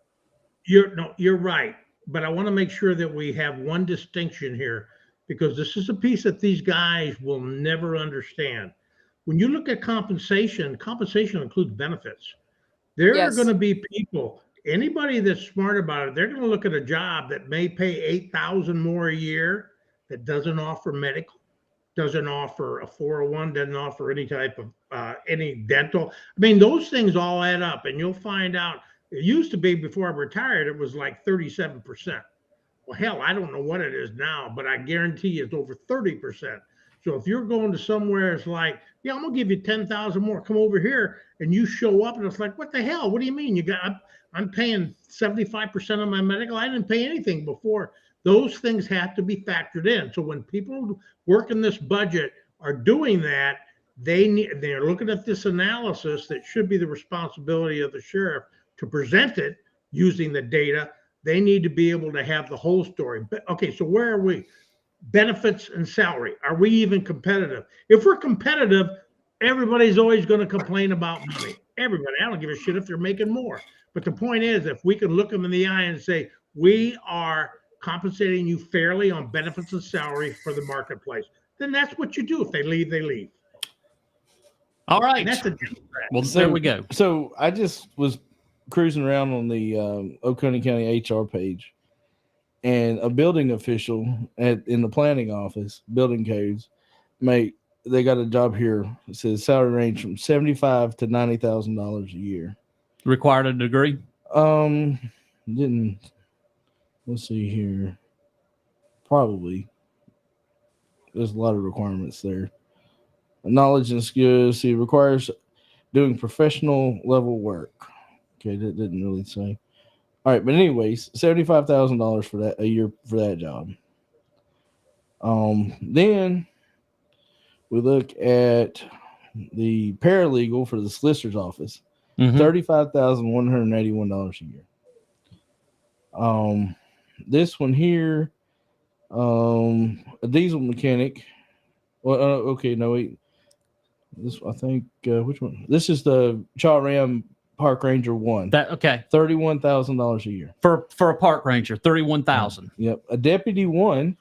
You're right. But I want to make sure that we have one distinction here. because this is a piece that these guys will never understand. When you look at compensation, compensation includes benefits. There are going Yes. to be people, anybody that's smart about it, they're going to look at a job that may pay 8,000 more a year that doesn't offer medical, doesn't offer a 401, doesn't offer any type of any dental. I mean, those things all add up, and you'll find out. It used to be before I retired, it was like 37%. Well, hell, I don't know what it is now, but I guarantee it's over 30%. So if you're going to somewhere, it's like, yeah, I'm gonna give you 10,000 more. Come over here, and you show up, and it's like, what the hell? What do you mean? I'm paying 75% of my medical. I didn't pay anything before. Those things have to be factored in. So when people work in this budget are doing that, they're looking at this analysis that should be the responsibility of the sheriff to present it using the data. They need to be able to have the whole story. But okay, so where are we? Benefits and salary. Are we even competitive? If we're competitive, everybody's always going to complain about money. Everybody. I don't give a shit if they're making more. But the point is, if we can look them in the eye and say, we are compensating you fairly on benefits and salary for the marketplace, then that's what you do. If they leave, they leave. All right. And that's a Well, there we go. So I just was cruising around on the Oconee County HR page, and a building official in the planning office, building codes, they got a job here. It says salary range from $75,000 to $90,000 a year. Required a degree? Didn't. Let's see here. Probably. There's a lot of requirements there. Knowledge and skills. See, requires doing professional level work. Okay, that didn't really say. All right, but anyways, $75,000 for that a year for that job. Then we look at the paralegal for the solicitor's office, $35,181 a year. This one here, a diesel mechanic. Well, okay, no wait. This I think which one? This is the Chaw Ram Park Ranger 1. That okay. $31,000 a year For a park ranger, $31,000. Yep. A deputy 1,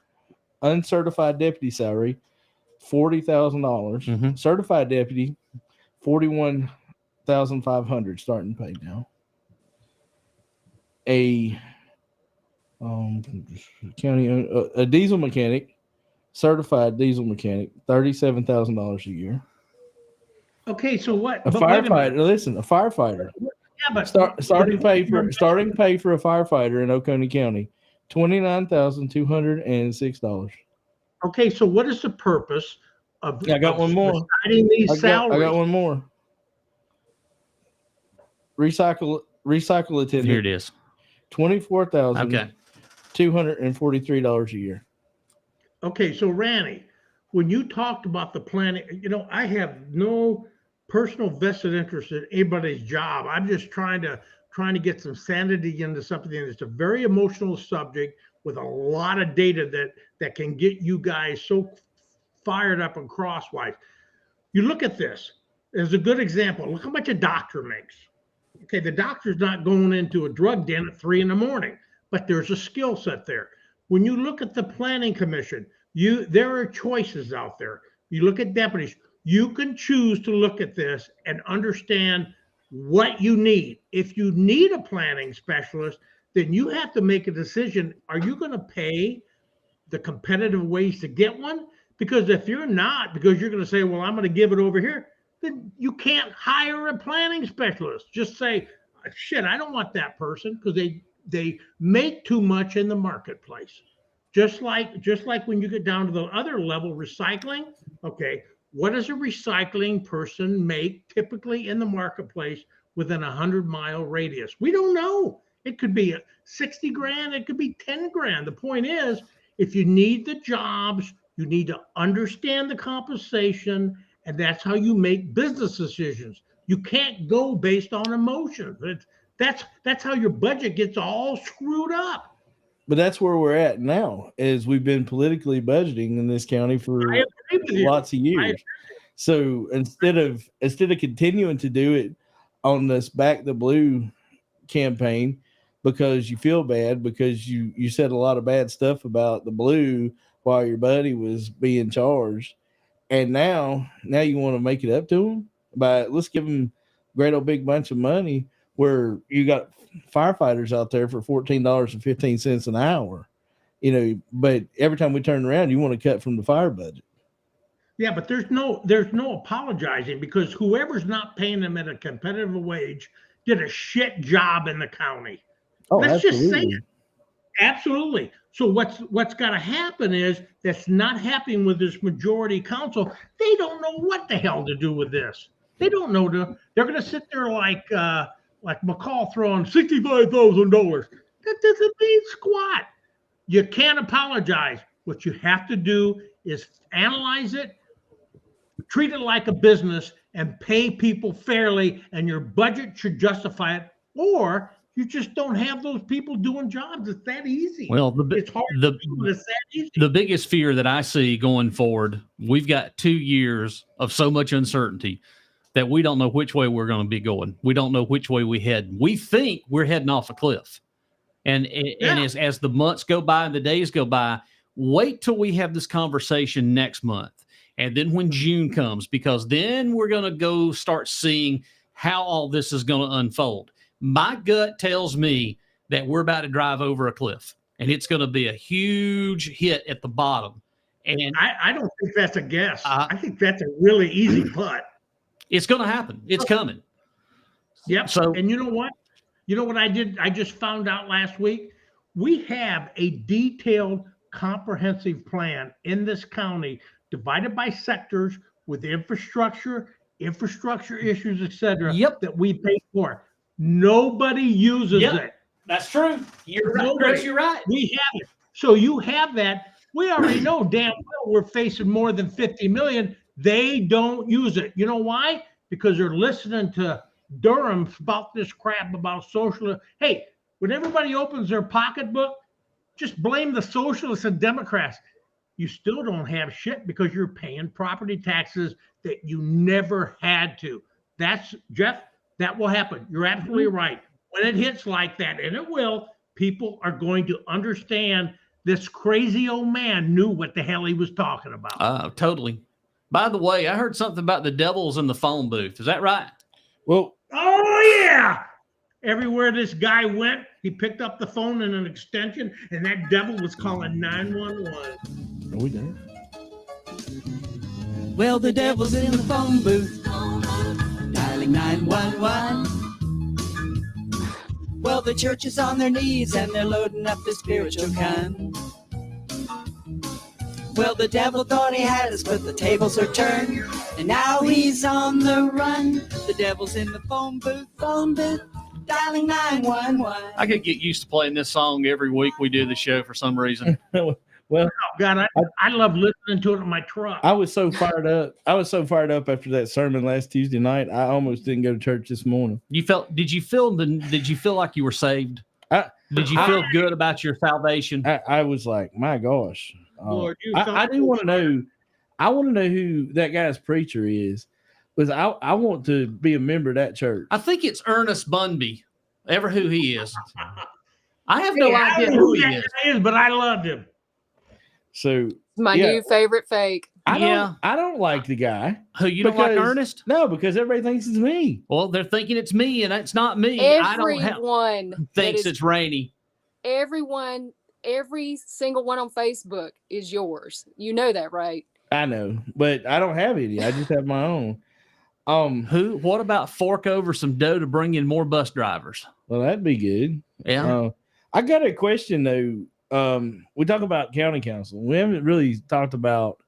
uncertified deputy salary, $40,000. Certified deputy, $41,500 starting pay now. A county a diesel mechanic, certified diesel mechanic, $37,000 a year. Okay, so what? A firefighter. Listen, a firefighter. Yeah, but starting pay for a firefighter in Oconee County, $29,206. Okay, so what is the purpose of? I got one more. These salaries? I got one more. Recycle attendant. Here it is. $24,243 a year. Okay, so Randy, when you talked about the planning, I have no personal vested interest in anybody's job. I'm just trying to get some sanity into something that's a very emotional subject with a lot of data that can get you guys so fired up and crosswise. You look at this as a good example. Look how much a doctor makes. Okay, the doctor's not going into a drug den at 3 a.m, but there's a skill set there. When you look at the planning commission, there are choices out there. You look at deputies, you can choose to look at this and understand what you need. If you need a planning specialist, then you have to make a decision. Are you going to pay the competitive ways to get one? Because if you're not, because you're going to say, well, I'm going to give it over here, then you can't hire a planning specialist. Just say, shit, I don't want that person, because they make too much in the marketplace. Just like when you get down to the other level, recycling. Okay, what does a recycling person make typically in the marketplace within a 100-mile radius? We don't know. It could be 60 grand. It could be 10 grand. The point is, if you need the jobs, you need to understand the compensation, and that's how you make business decisions. You can't go based on emotions. That's how your budget gets all screwed up. But that's where we're at now, is we've been politically budgeting in this county for lots of years. So instead of continuing to do it on this Back the Blue campaign, because you feel bad, because you said a lot of bad stuff about the blue while your buddy was being charged, and now you want to make it up to him by let's give him a great old big bunch of money where you got firefighters out there for $14.15 an hour, but every time we turn around, you want to cut from the fire budget. Yeah, but there's no apologizing because whoever's not paying them at a competitive wage did a shit job in the county. Oh, Let's absolutely. just say it. Absolutely. So what's got to happen is that's not happening with this majority council. They don't know what the hell to do with this. They don't know they're going to sit there like McCall throwing $65,000. That doesn't mean squat. You can't apologize. What you have to do is analyze it, treat it like a business, and pay people fairly, and your budget to it, or you just don't have those people doing jobs. It's that easy. Well, it's hard to do, but it's that easy. The biggest fear that I see going forward, we've got 2 years of so much uncertainty that we don't know which way we're going to be going. We don't know which way we head. We think we're heading off a cliff. And as the months go by and the days go by, wait till we have this conversation next month. And then when June comes, because then we're going to go start seeing how all this is going to unfold. My gut tells me that we're about to drive over a cliff, and it's going to be a huge hit at the bottom. And I don't think that's a guess. I think that's a really easy putt. It's going to happen. It's coming. Yep. So, and you know what? You know what I did? I just found out last week. We have a detailed, comprehensive plan in this county divided by sectors with infrastructure issues, etc. Yep. That we pay for. Nobody uses it. That's true. You're right. Chris, you're right. We have it. So you have that. We already know damn well we're facing more than 50 million. They don't use it. You know why? Because they're listening to Durham spout this crap about socialism. Hey, when everybody opens their pocketbook, just blame the socialists and Democrats. You still don't have shit because you're paying property taxes that you never had to. That's, Jeff, that will happen. You're absolutely right. When it hits like that, and it will, people are going to understand this crazy old man knew what the hell he was talking about. Totally. By the way, I heard something about the devils in the phone booth. Is that right? Well, oh yeah. Everywhere this guy went, he picked up the phone in an extension, and that devil was calling 911. Are we done? Well, the devil's in the phone booth, dialing 911. Well, the church is on their knees, and they're loading up the spiritual gun. Well, the devil thought he had us, but the tables are turned, and now he's on the run. The devil's in the phone booth, dialing 911. I could get used to playing this song every week we do the show for some reason. Well, oh God, I love listening to it in my truck. I was so fired up. After that sermon last Tuesday night. I almost didn't go to church this morning. Did you feel like you were saved? Did you feel good about your salvation? I was like, my gosh. Lord, I do want to know. I want to know who that guy's preacher is, because I want to be a member of that church. I think it's Ernest Bunby, ever who he is. I have no idea I don't know who who he that is. guy is, but I loved him. So My new favorite fake. I don't like the guy. Who, you don't like Ernest? No, because everybody thinks it's me. Well, they're thinking it's me, and it's not me. Everyone thinks it's Rainey. Every single one on Facebook is yours. You know that, right? I know, but I don't have any. I just have my own. What about fork over some dough to bring in more bus drivers? Well, that'd be good. Yeah. I got a question though. We talk about county council. We haven't really talked about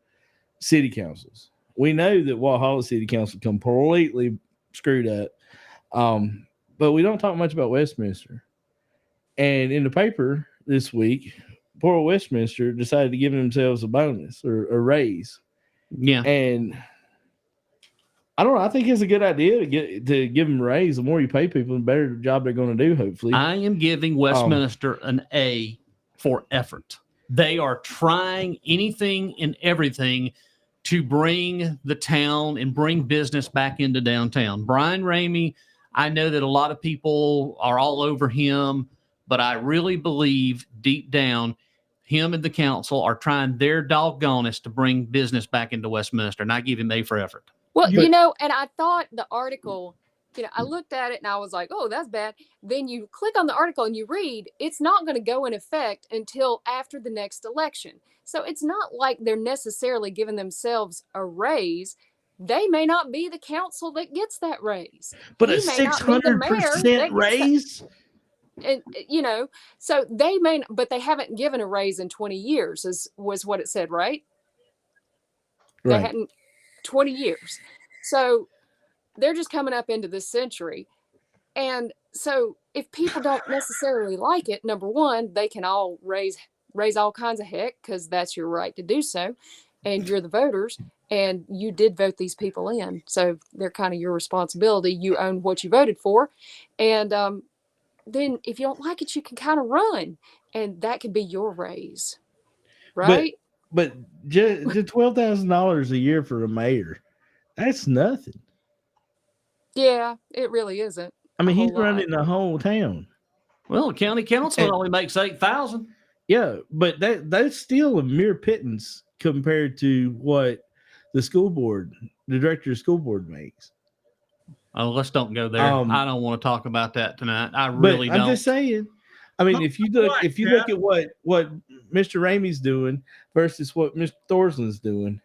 city councils. We know that Walhalla City Council completely screwed up. But we don't talk much about Westminster. And in the paper this week, poor Westminster decided to give themselves a bonus or a raise. Yeah. And I don't know. I think it's a good idea to give them a raise. The more you pay people, the better job they're going to do, hopefully. I am giving Westminster an A for effort. They are trying anything and everything to bring the town and bring business back into downtown. Brian Ramey, I know that a lot of people are all over him, but I really believe deep down him and the council are trying their doggonest to bring business back into Westminster, and I give him A for effort. Well, But- and I thought the article, I looked at it and I was like, oh, that's bad. Then you click on the article and you read, it's not going to go in effect until after the next election. So it's not like they're necessarily giving themselves a raise. They may not be the council that gets that raise. But He a may not be the mayor that 600% gets that. raise? And so they may, but they haven't given a raise in 20 years, was what it said, right? They Right. hadn't 20 years. So they're just coming up into this century. And so if people don't necessarily like it, number one, they can all raise all kinds of heck, because that's your right to do so. And you're the voters, and you did vote these people in. So they're kind of your responsibility. You own what you voted for. And then if you don't like it, you can kind of run, and that could be your raise. Right? But just $12,000 a year for a mayor, that's nothing. Yeah, it really isn't. I mean, a he's whole lot. running the whole town. Well, the county council only makes $8,000. Yeah, but that's still a mere pittance compared to what the director of school board makes. Oh, let's don't go there. I don't want to talk about that tonight. I But really don't. I'm just saying. I mean, if you look at what Mr. Ramey's doing versus what Mr. Thorsland's doing,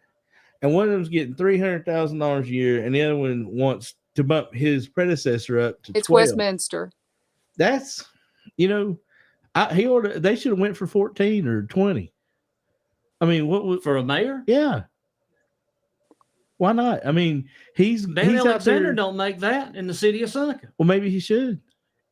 and one of them's getting $300,000 a year, and the other one wants to bump his predecessor up to It's 12. Westminster. That's, they should have went for 14 or 20. I mean, what For a mayor? Yeah. Why not? I mean, Dan out Alexander there. don't make that in the city of Seneca. Well, maybe he should.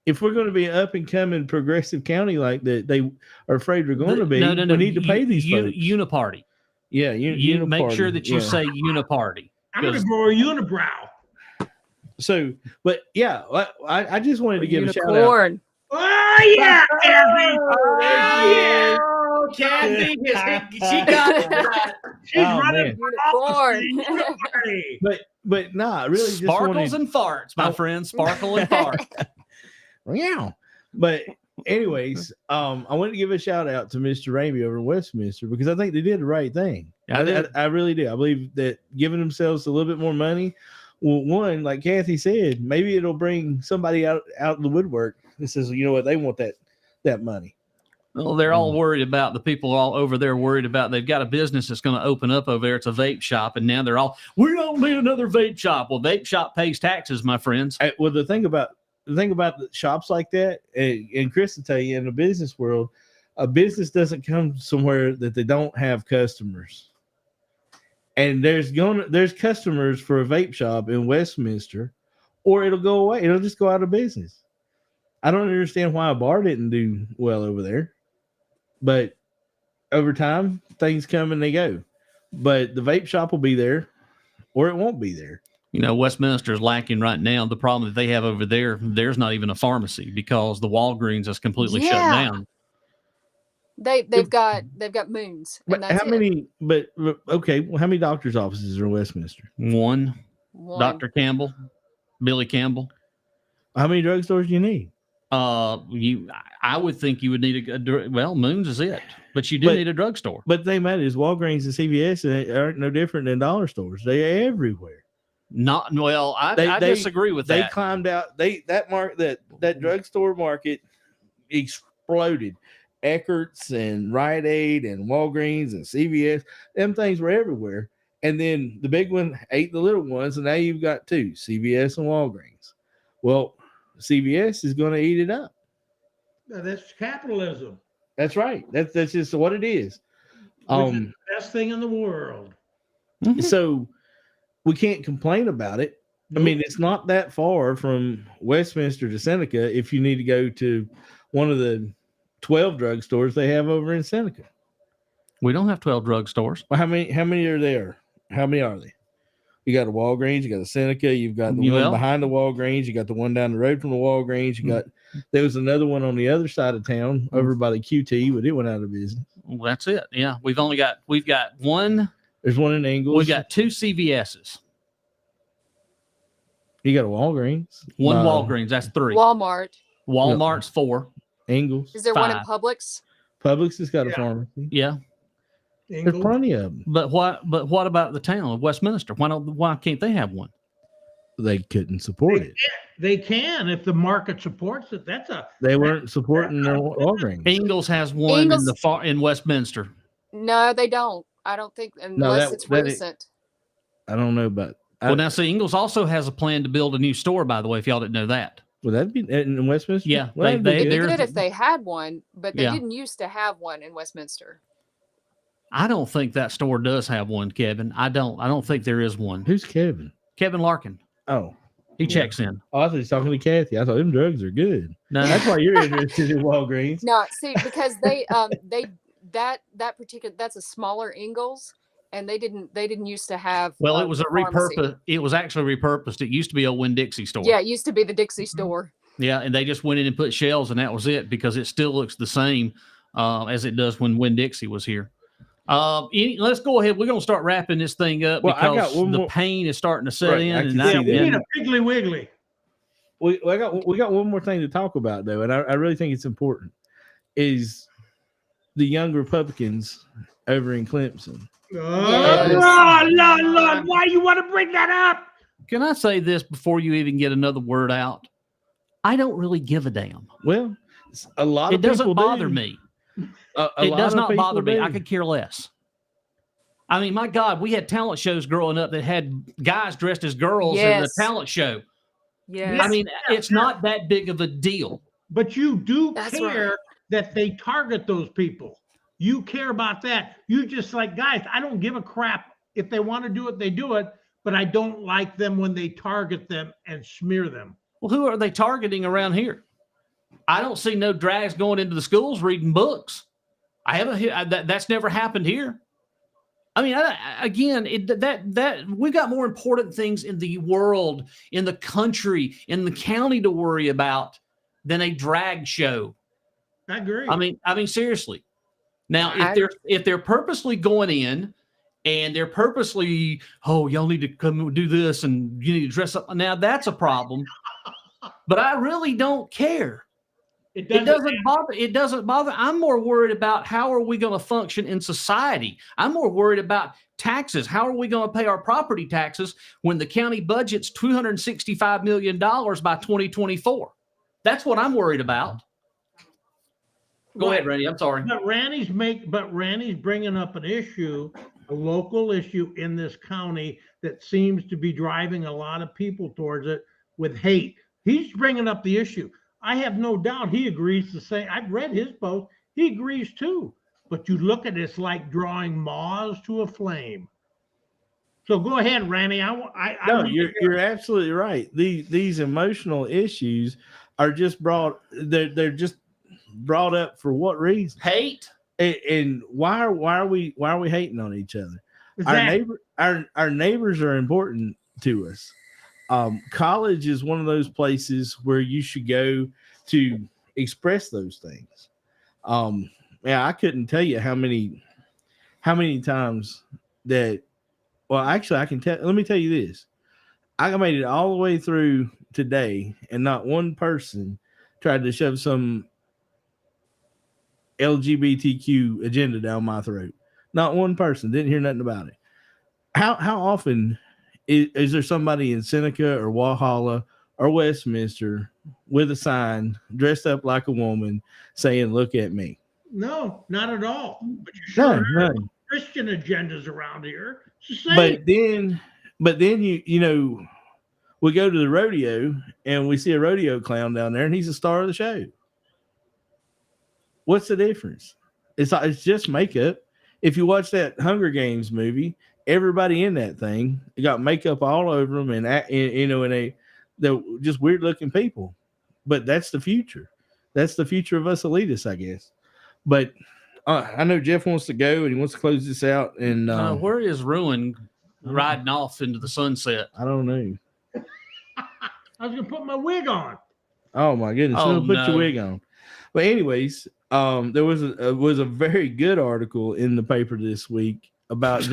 If we're going to be an up and coming progressive county like that, they are afraid we're going to be. No. We need to pay these folks. Uniparty. Yeah, You make uniparty, sure that you yeah. say uniparty. I'm going to grow a unibrow. So, but yeah, I just wanted to give a shout out. Unicorn. Oh, yeah, Kathy. Oh, Kathy, she got it right. She's Oh, running man. for Unicorn. office. But nah, really just Sparkles wanted, and farts, my friend. Sparkle and fart. yeah. But anyways, I wanted to give a shout out to Mr. Ramey over in Westminster because I think they did the right thing. I really do. I believe that giving themselves a little bit more money, well, one, like Kathy said, maybe it'll bring somebody out of the woodwork that says, you know what, they want that money. Well, they're all worried about the people all over there worried about they've got a business that's going to open up over there. It's a vape shop. And now they're all, we don't need another vape shop. Well, vape shop pays taxes, my friends. Well, the thing about the shops like that, and Chris will tell you, in the business world, a business doesn't come somewhere that they don't have customers. And there's customers for a vape shop in Westminster, or it'll go away. It'll just go out of business. I don't understand why a bar didn't do well over there, but over time things come and they go. But the vape shop will be there, or it won't be there. Westminster is lacking right now. The problem that they have over there, there's not even a pharmacy because the Walgreens is completely shut down. They've got Moons. But And that's how many? But okay, well, how many doctors' offices are in Westminster? One. One. Dr. Campbell, Billy Campbell. How many drugstores do you need? I would think you would need Moons is it, but you do need a drugstore. But the thing about it is, Walgreens and CVS aren't no different than dollar stores. They're everywhere. Not well. I disagree with they that. Climbed out. That drugstore market exploded. Eckert's and Rite Aid and Walgreens and CVS, them things were everywhere. And then the big one ate the little ones, and now you've got two, CVS and Walgreens. Well, CVS is going to eat it up. That's capitalism. That's right. That's just what it is. Which is the best thing in the world. So we can't complain about it. I mean, it's not that far from Westminster to Seneca if you need to go to one of the 12 drugstores they have over in Seneca. We don't have 12 drugstores. Well, how many are there? How many are they? You got a Walgreens, you got a Seneca, you've got the one behind the Walgreens, you got the one down the road from the Walgreens, there was another one on the other side of town over by the QT, but it went out of business. Well, that's it. Yeah. We've got one. There's one in Ingles. We've got two CVS's. You got a Walgreens. One Walgreens, that's three. Walmart. Walmart's four. Ingles. Is there one in Publix? Publix has got a Yeah. pharmacy. Yeah. There's Ingalls. plenty of them. But what about the town of Westminster? Why can't they have one? They couldn't support it. They can if the market supports it. They weren't supporting their Walgreens. Ingalls has one Ingalls- in Westminster. No, they don't. I don't think unless it's that- recent. I don't know about. Well, now see, Ingalls also has a plan to build a new store. By the way, if y'all didn't know that. Would that be in Westminster? Yeah, Well, that'd be they- It'd be good. there's- good if they had one, but they Yeah. didn't used to have one in Westminster. I don't think that store does have one, Kevin. I don't think there is one. Who's Kevin? Kevin Larkin. Oh, He checks in. I thought he's talking to Kathy. I thought them drugs are good. No, That's why you're interested in Walgreens. No, see, because they that particular that's a smaller Ingalls, and they didn't used to have. well, it was a pharmacy. repurpose. It was actually repurposed. It used to be a Winn-Dixie store. Yeah, it used to be the Dixie store. Yeah, and they just went in and put shelves, and that was it because it still looks the same as it does when Winn-Dixie was here. Let's go ahead. We're going to start wrapping this thing up Well, I got because one the more- pain is starting to set Right, in. I can And see Yeah, we that. need a Piggly Wiggly. We got one more thing to talk about though, and I really think it's important. Is the young Republicans over in Clemson? Lord, why you want to bring that up? Can I say this before you even get another word out? I don't really give a damn. Well, a lot It of people doesn't bother do. me. A It lot does of not people bother me. do. I could care less. I mean, my God, we had talent shows growing up that had guys dressed as girls in Yes. the talent show. Yeah. I mean, it's not that big of a deal. But you do That's care right. that they target those people. You care about that. You just like, guys, I don't give a crap. If they want to do it, they do it. But I don't like them when they target them and smear them. Well, who are they targeting around here? I don't see no drags going into the schools reading books. I haven't. That's never happened here. I mean, that we've got more important things in the world, in the country, in the county to worry about than a drag show. I agree. I mean, seriously. Now, I- if they're purposely going in and they're purposely, oh, y'all need to come do this and you need to dress up. Now that's a problem. But I really don't care. It doesn't bother. I'm more worried about how are we going to function in society. I'm more worried about taxes. How are we going to pay our property taxes when the county budget's $265 million by 2024? That's what I'm worried about. Go ahead, Randy. I'm sorry. But Randy's bringing up an issue, a local issue in this county that seems to be driving a lot of people towards it with hate. He's bringing up the issue. I have no doubt he agrees to say, I've read his post. He agrees too. But you look at it, it's like drawing moths to a flame. So go ahead, Randy. No, you're absolutely right. These emotional issues are just they're just brought up for what reason? Hate. And why are we hating on each other? Exactly. Our neighbors are important to us. College is one of those places where you should go to express those things. Yeah, I couldn't tell you how many times that. Well, actually, I can tell. Let me tell you this: I made it all the way through today, and not one person tried to shove some LGBTQ agenda down my throat. Not one person. Didn't hear nothing about it. How often is there somebody in Seneca or Walhalla or Westminster with a sign dressed up like a woman saying, "Look at me"? No, not at all. But you sure No. have Christian agendas around here. It's the same. But then you know, we go to the rodeo and we see a rodeo clown down there, and he's the star of the show. What's the difference? It's just makeup. If you watch that Hunger Games movie, everybody in that thing got makeup all over them, and they're just weird looking people. But that's the future. That's the future of us elitists, I guess. But I know Jeff wants to go and he wants to close this out. And Where is Ruin riding off into the sunset? I don't know. I was gonna put my wig on. Oh my goodness! Oh, Put no. your wig on. But anyways, there was a very good article in the paper this week about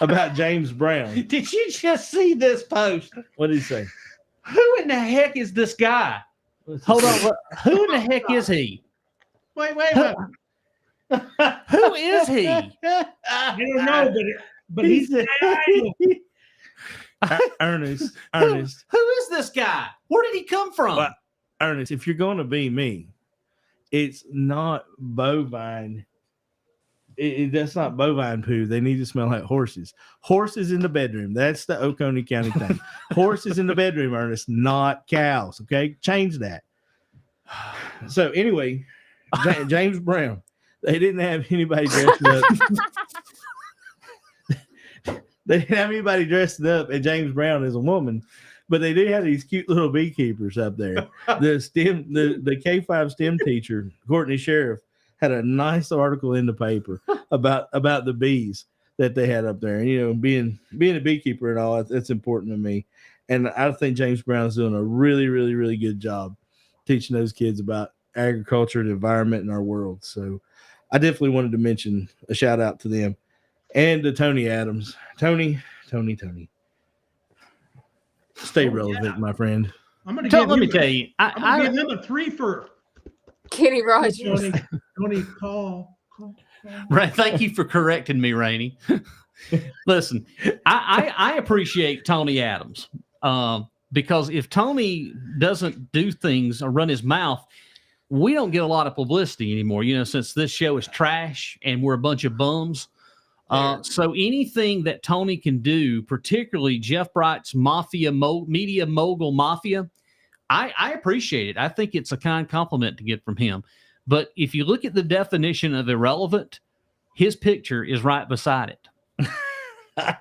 about James Brown. Did you just see this post? What did he say? Who in the heck is this guy? Hold on. Who in the heck is he? Wait. Who is he? I don't know, but he's Ernest. Who is this guy? Where did he come from? Well, Ernest, if you're going to be me, it's not bovine. That's not bovine poo. They need to smell like horses. Horses in the bedroom. That's the Oconee County thing. Horses in the bedroom, Ernest, not cows. Okay, change that. So anyway, James Brown. They didn't have anybody dressed up. They didn't have anybody dressed up, and James Brown is a woman, but they do have these cute little beekeepers up there. The K-5 STEM teacher, Courtney Sheriff, had a nice article in the paper about the bees that they had up there. And, you know, being a beekeeper and all, that's important to me. And I think James Brown's doing a really, really, really good job teaching those kids about agriculture and environment in our world. So I definitely wanted to mention a shout out to them and to Tony Adams. Tony. Stay relevant, my friend. I'm going to give Let me tell you, I'm going to give him a 3 for Kenny Rogers. Tony, call. Right. Thank you for correcting me, Rainey. Listen, I appreciate Tony Adams because if Tony doesn't do things or run his mouth, we don't get a lot of publicity anymore, you know, since this show is trash and we're a bunch of bums. So anything that Tony can do, particularly Jeff Bright's media mogul mafia, I appreciate it. I think it's a kind compliment to get from him. But if you look at the definition of irrelevant, his picture is right beside it.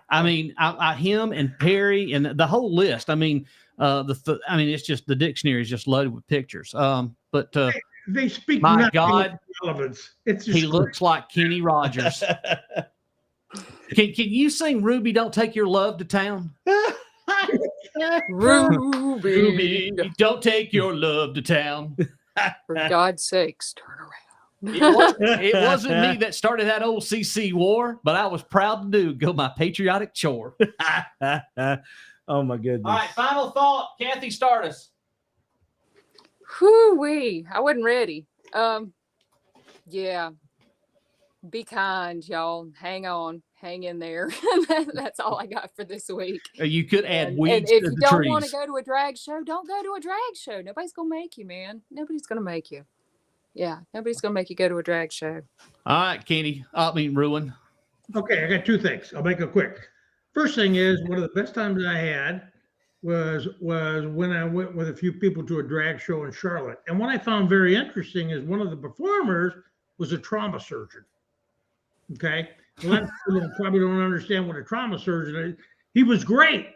I mean, him and Perry and the whole list. I mean, it's just the dictionary is just loaded with pictures. But they speak. My God, relevance. It's just he looks like Kenny Rogers. Can you sing "Ruby, Don't Take Your Love to Town"? Ruby, don't take your love to town. for God's sakes, turn around. It wasn't me that started that old CC war, but I was proud to go my patriotic chore. Oh my goodness! All right, final thought, Kathy, start us. Whoo-wee, I wasn't ready. Yeah, be kind, y'all. Hang on, hang in there. That's all I got for this week. You could add And weeds if to you the don't trees. want to go to a drag show, don't go to a drag show. Nobody's gonna make you, man. Nobody's gonna make you. Yeah, nobody's gonna make you go to a drag show. All right, Kenny. Ruin. Okay, I got 2 things. I'll make it quick. First thing is, one of the best times I had was when I went with a few people to a drag show in Charlotte. And what I found very interesting is one of the performers was a trauma surgeon. Okay, a lot of people probably don't understand what a trauma surgeon is. He was great.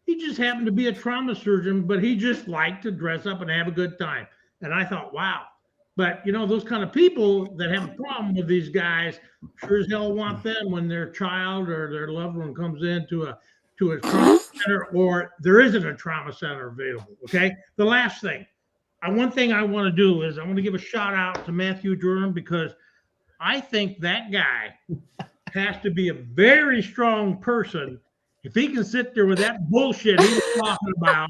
He just happened to be a trauma surgeon, but he just liked to dress up and have a good time. And I thought, wow. But, you know, those kind of people that have a problem with these guys sure as hell want them when their child or their loved one comes into a trauma center, or there isn't a trauma center available. Okay. The last thing, one thing I want to do is I want to give a shout out to Matthew Durham, because I think that guy has to be a very strong person if he can sit there with that bullshit he was talking about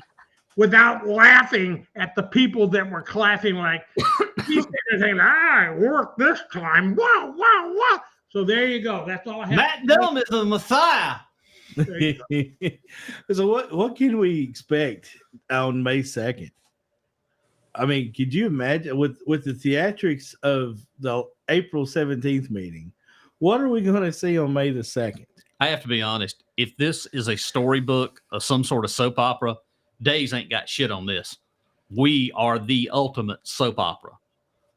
without laughing at the people that were clapping like he's saying, I worked this time. Wow, wow, wow. So there you go. That's all I have. Matt Dillon is the Messiah. So what can we expect on May 2nd? I mean, could you imagine with the theatrics of the April 17th meeting, what are we going to see on May the 2nd? I have to be honest. If this is a storybook of some sort of soap opera, Days ain't got shit on this. We are the ultimate soap opera.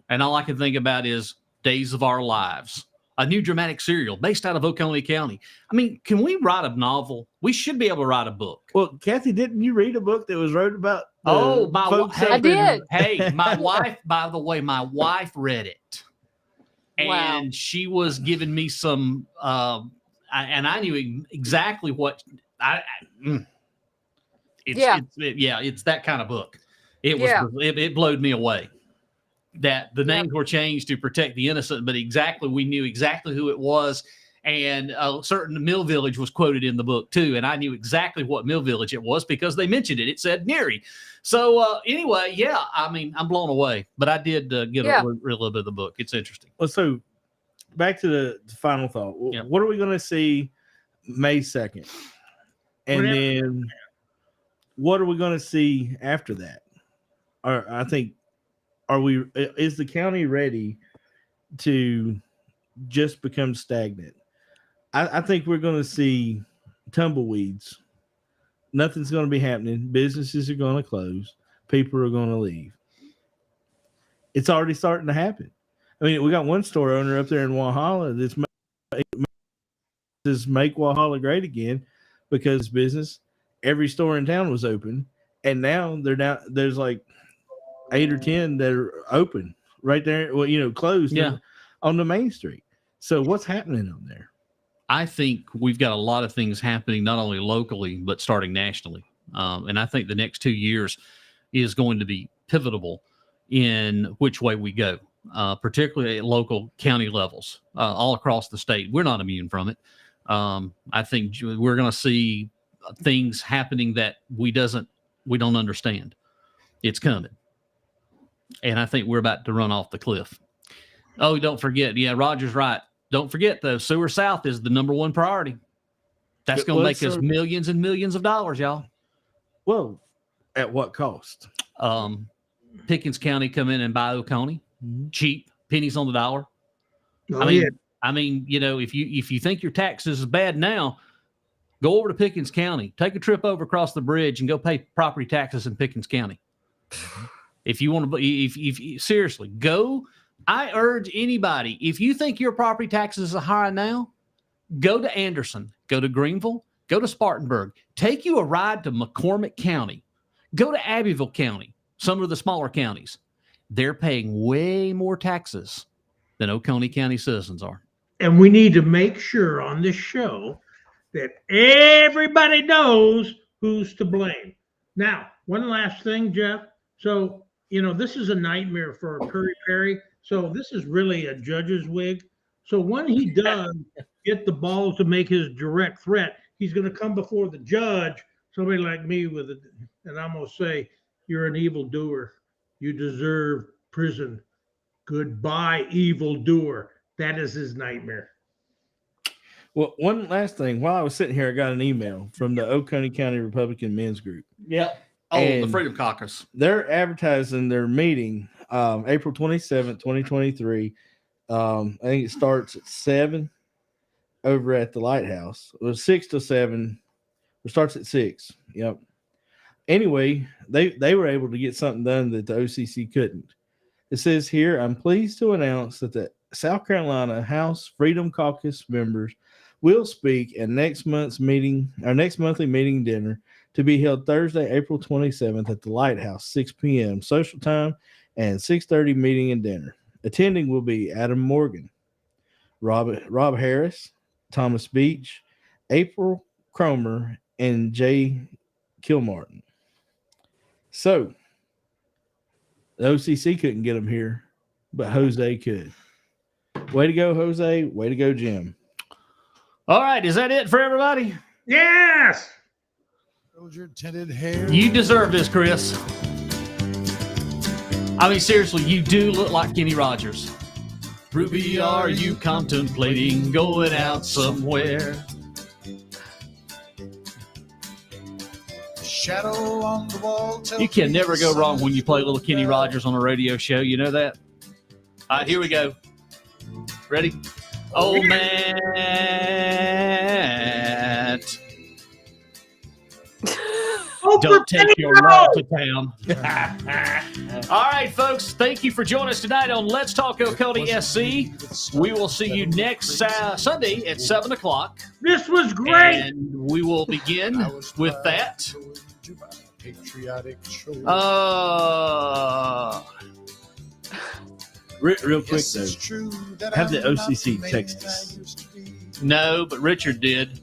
And all I can think about is Days of Our Lives, a new dramatic serial based out of Oconee County. I mean, can we write a novel? We should be able to write a book. Well, Kathy, didn't you read a book that was wrote about? I did. Hey, my wife, by the way, my wife read it. And Wow. she was giving me some, and I knew exactly what it's that kind of book. It was, it blowed me away that the names were changed to protect the innocent, but we knew exactly who it was. And a certain mill village was quoted in the book too. And I knew exactly what mill village it was because they mentioned it. It said Neary. So anyway, I mean, I'm blown away, but I did get a little bit of the book. It's interesting. Well, so back to the final thought. Yep. What are we going to see May 2nd? And then what are we going to see after that? I think, is the county ready to just become stagnant? I think we're going to see tumbleweeds. Nothing's going to be happening. Businesses are going to close. People are going to leave. It's already starting to happen. I mean, we got one store owner up there in Walhalla that's make Walhalla great again because business. Every store in town was open, and now there's like 8 or 10 that are open right there. Well, closed on the main street. So what's happening on there? I think we've got a lot of things happening, not only locally, but starting nationally. And I think the next 2 years is going to be pivotal in which way we go, particularly at local county levels, all across the state. We're not immune from it. I think we're going to see things happening that we don't understand. It's coming. And I think we're about to run off the cliff. Oh, don't forget. Yeah, Roger's right. Don't forget, though, Sewer South is the number one priority. That's going to make us millions and millions of dollars, y'all. Well, at what cost? Pickens County come in and buy Oconee, cheap, pennies on the dollar. Oh, I mean, if you think your taxes is bad now, go over to Pickens County, take a trip over across the bridge, and go pay property taxes in Pickens County. If you want to, if seriously, go. I urge anybody, if you think your property taxes are high now, go to Anderson, go to Greenville, go to Spartanburg, take you a ride to McCormick County, go to Abbeville County, some of the smaller counties. They're paying way more taxes than Oconee County citizens are. And we need to make sure on this show that everybody knows who's to blame. Now, one last thing, Jeff. So, this is a nightmare for Perry. So this is really a judge's wig. So when he does get the balls to make his direct threat, he's going to come before the judge, somebody like me and I'm going to say, you're an evildoer. You deserve prison. Goodbye, evildoer. That is his nightmare. Well, one last thing. While I was sitting here, I got an email from the Oconee County Republican Men's Group. Yep. Oh, and the Freedom Caucus. They're advertising their meeting April 27th, 2023. I think it starts at 7 over at the Lighthouse. It was 6 to 7. It starts at 6. Yep. Anyway, they were able to get something done that the OCC couldn't. It says here, I'm pleased to announce that the South Carolina House Freedom Caucus members will speak at next monthly meeting dinner to be held Thursday, April 27th at the Lighthouse, 6 p.m. social time and 6:30 meeting and dinner. Attending will be Adam Morgan, Rob Harris, Thomas Beach, April Cromer, and Jay Kilmartin. So, the OCC couldn't get them here, but Jose could. Way to go, Jose. Way to go, Jim. All right. Is that it for everybody? Yes. Your tinted hair. You deserve this, Chris. I mean, seriously, you do look like Kenny Rogers. Ruby, are you contemplating going out somewhere? Shadow on the wall. You can never go wrong when you play little Kenny Rogers on a radio show. You know that? All right, here we go. Ready? Oh, Matt. Don't take your rod to town. All right, folks. Thank you for joining us tonight on Let's Talk Oconee SC. We will see you next Sunday at 7 o'clock. This was great. And we will begin with that. Real quick, though. Have the OCC text us. No, but Richard did.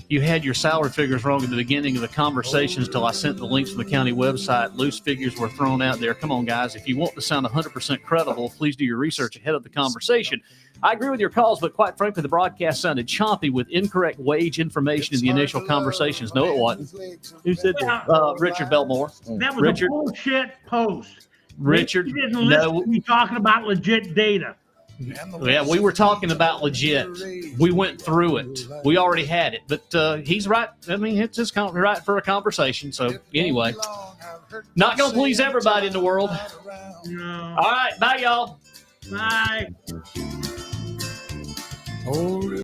You had your salary figures wrong at the beginning of the conversations till I sent the links from the county website. Loose figures were thrown out there. Come on, guys. If you want to sound 100% credible, please do your research ahead of the conversation. I agree with your calls, but quite frankly, the broadcast sounded choppy with incorrect wage information in the initial conversations. No, it wasn't. Who said that? Richard Belmore. That was a bullshit post. Richard, You didn't listen to me talking about legit data. Yeah, we were talking about legit. We went through it. We already had it, but he's right. I mean, it's just right for a conversation. So anyway, not gonna please everybody in the world. No. All right, bye, y'all. Bye. Oh,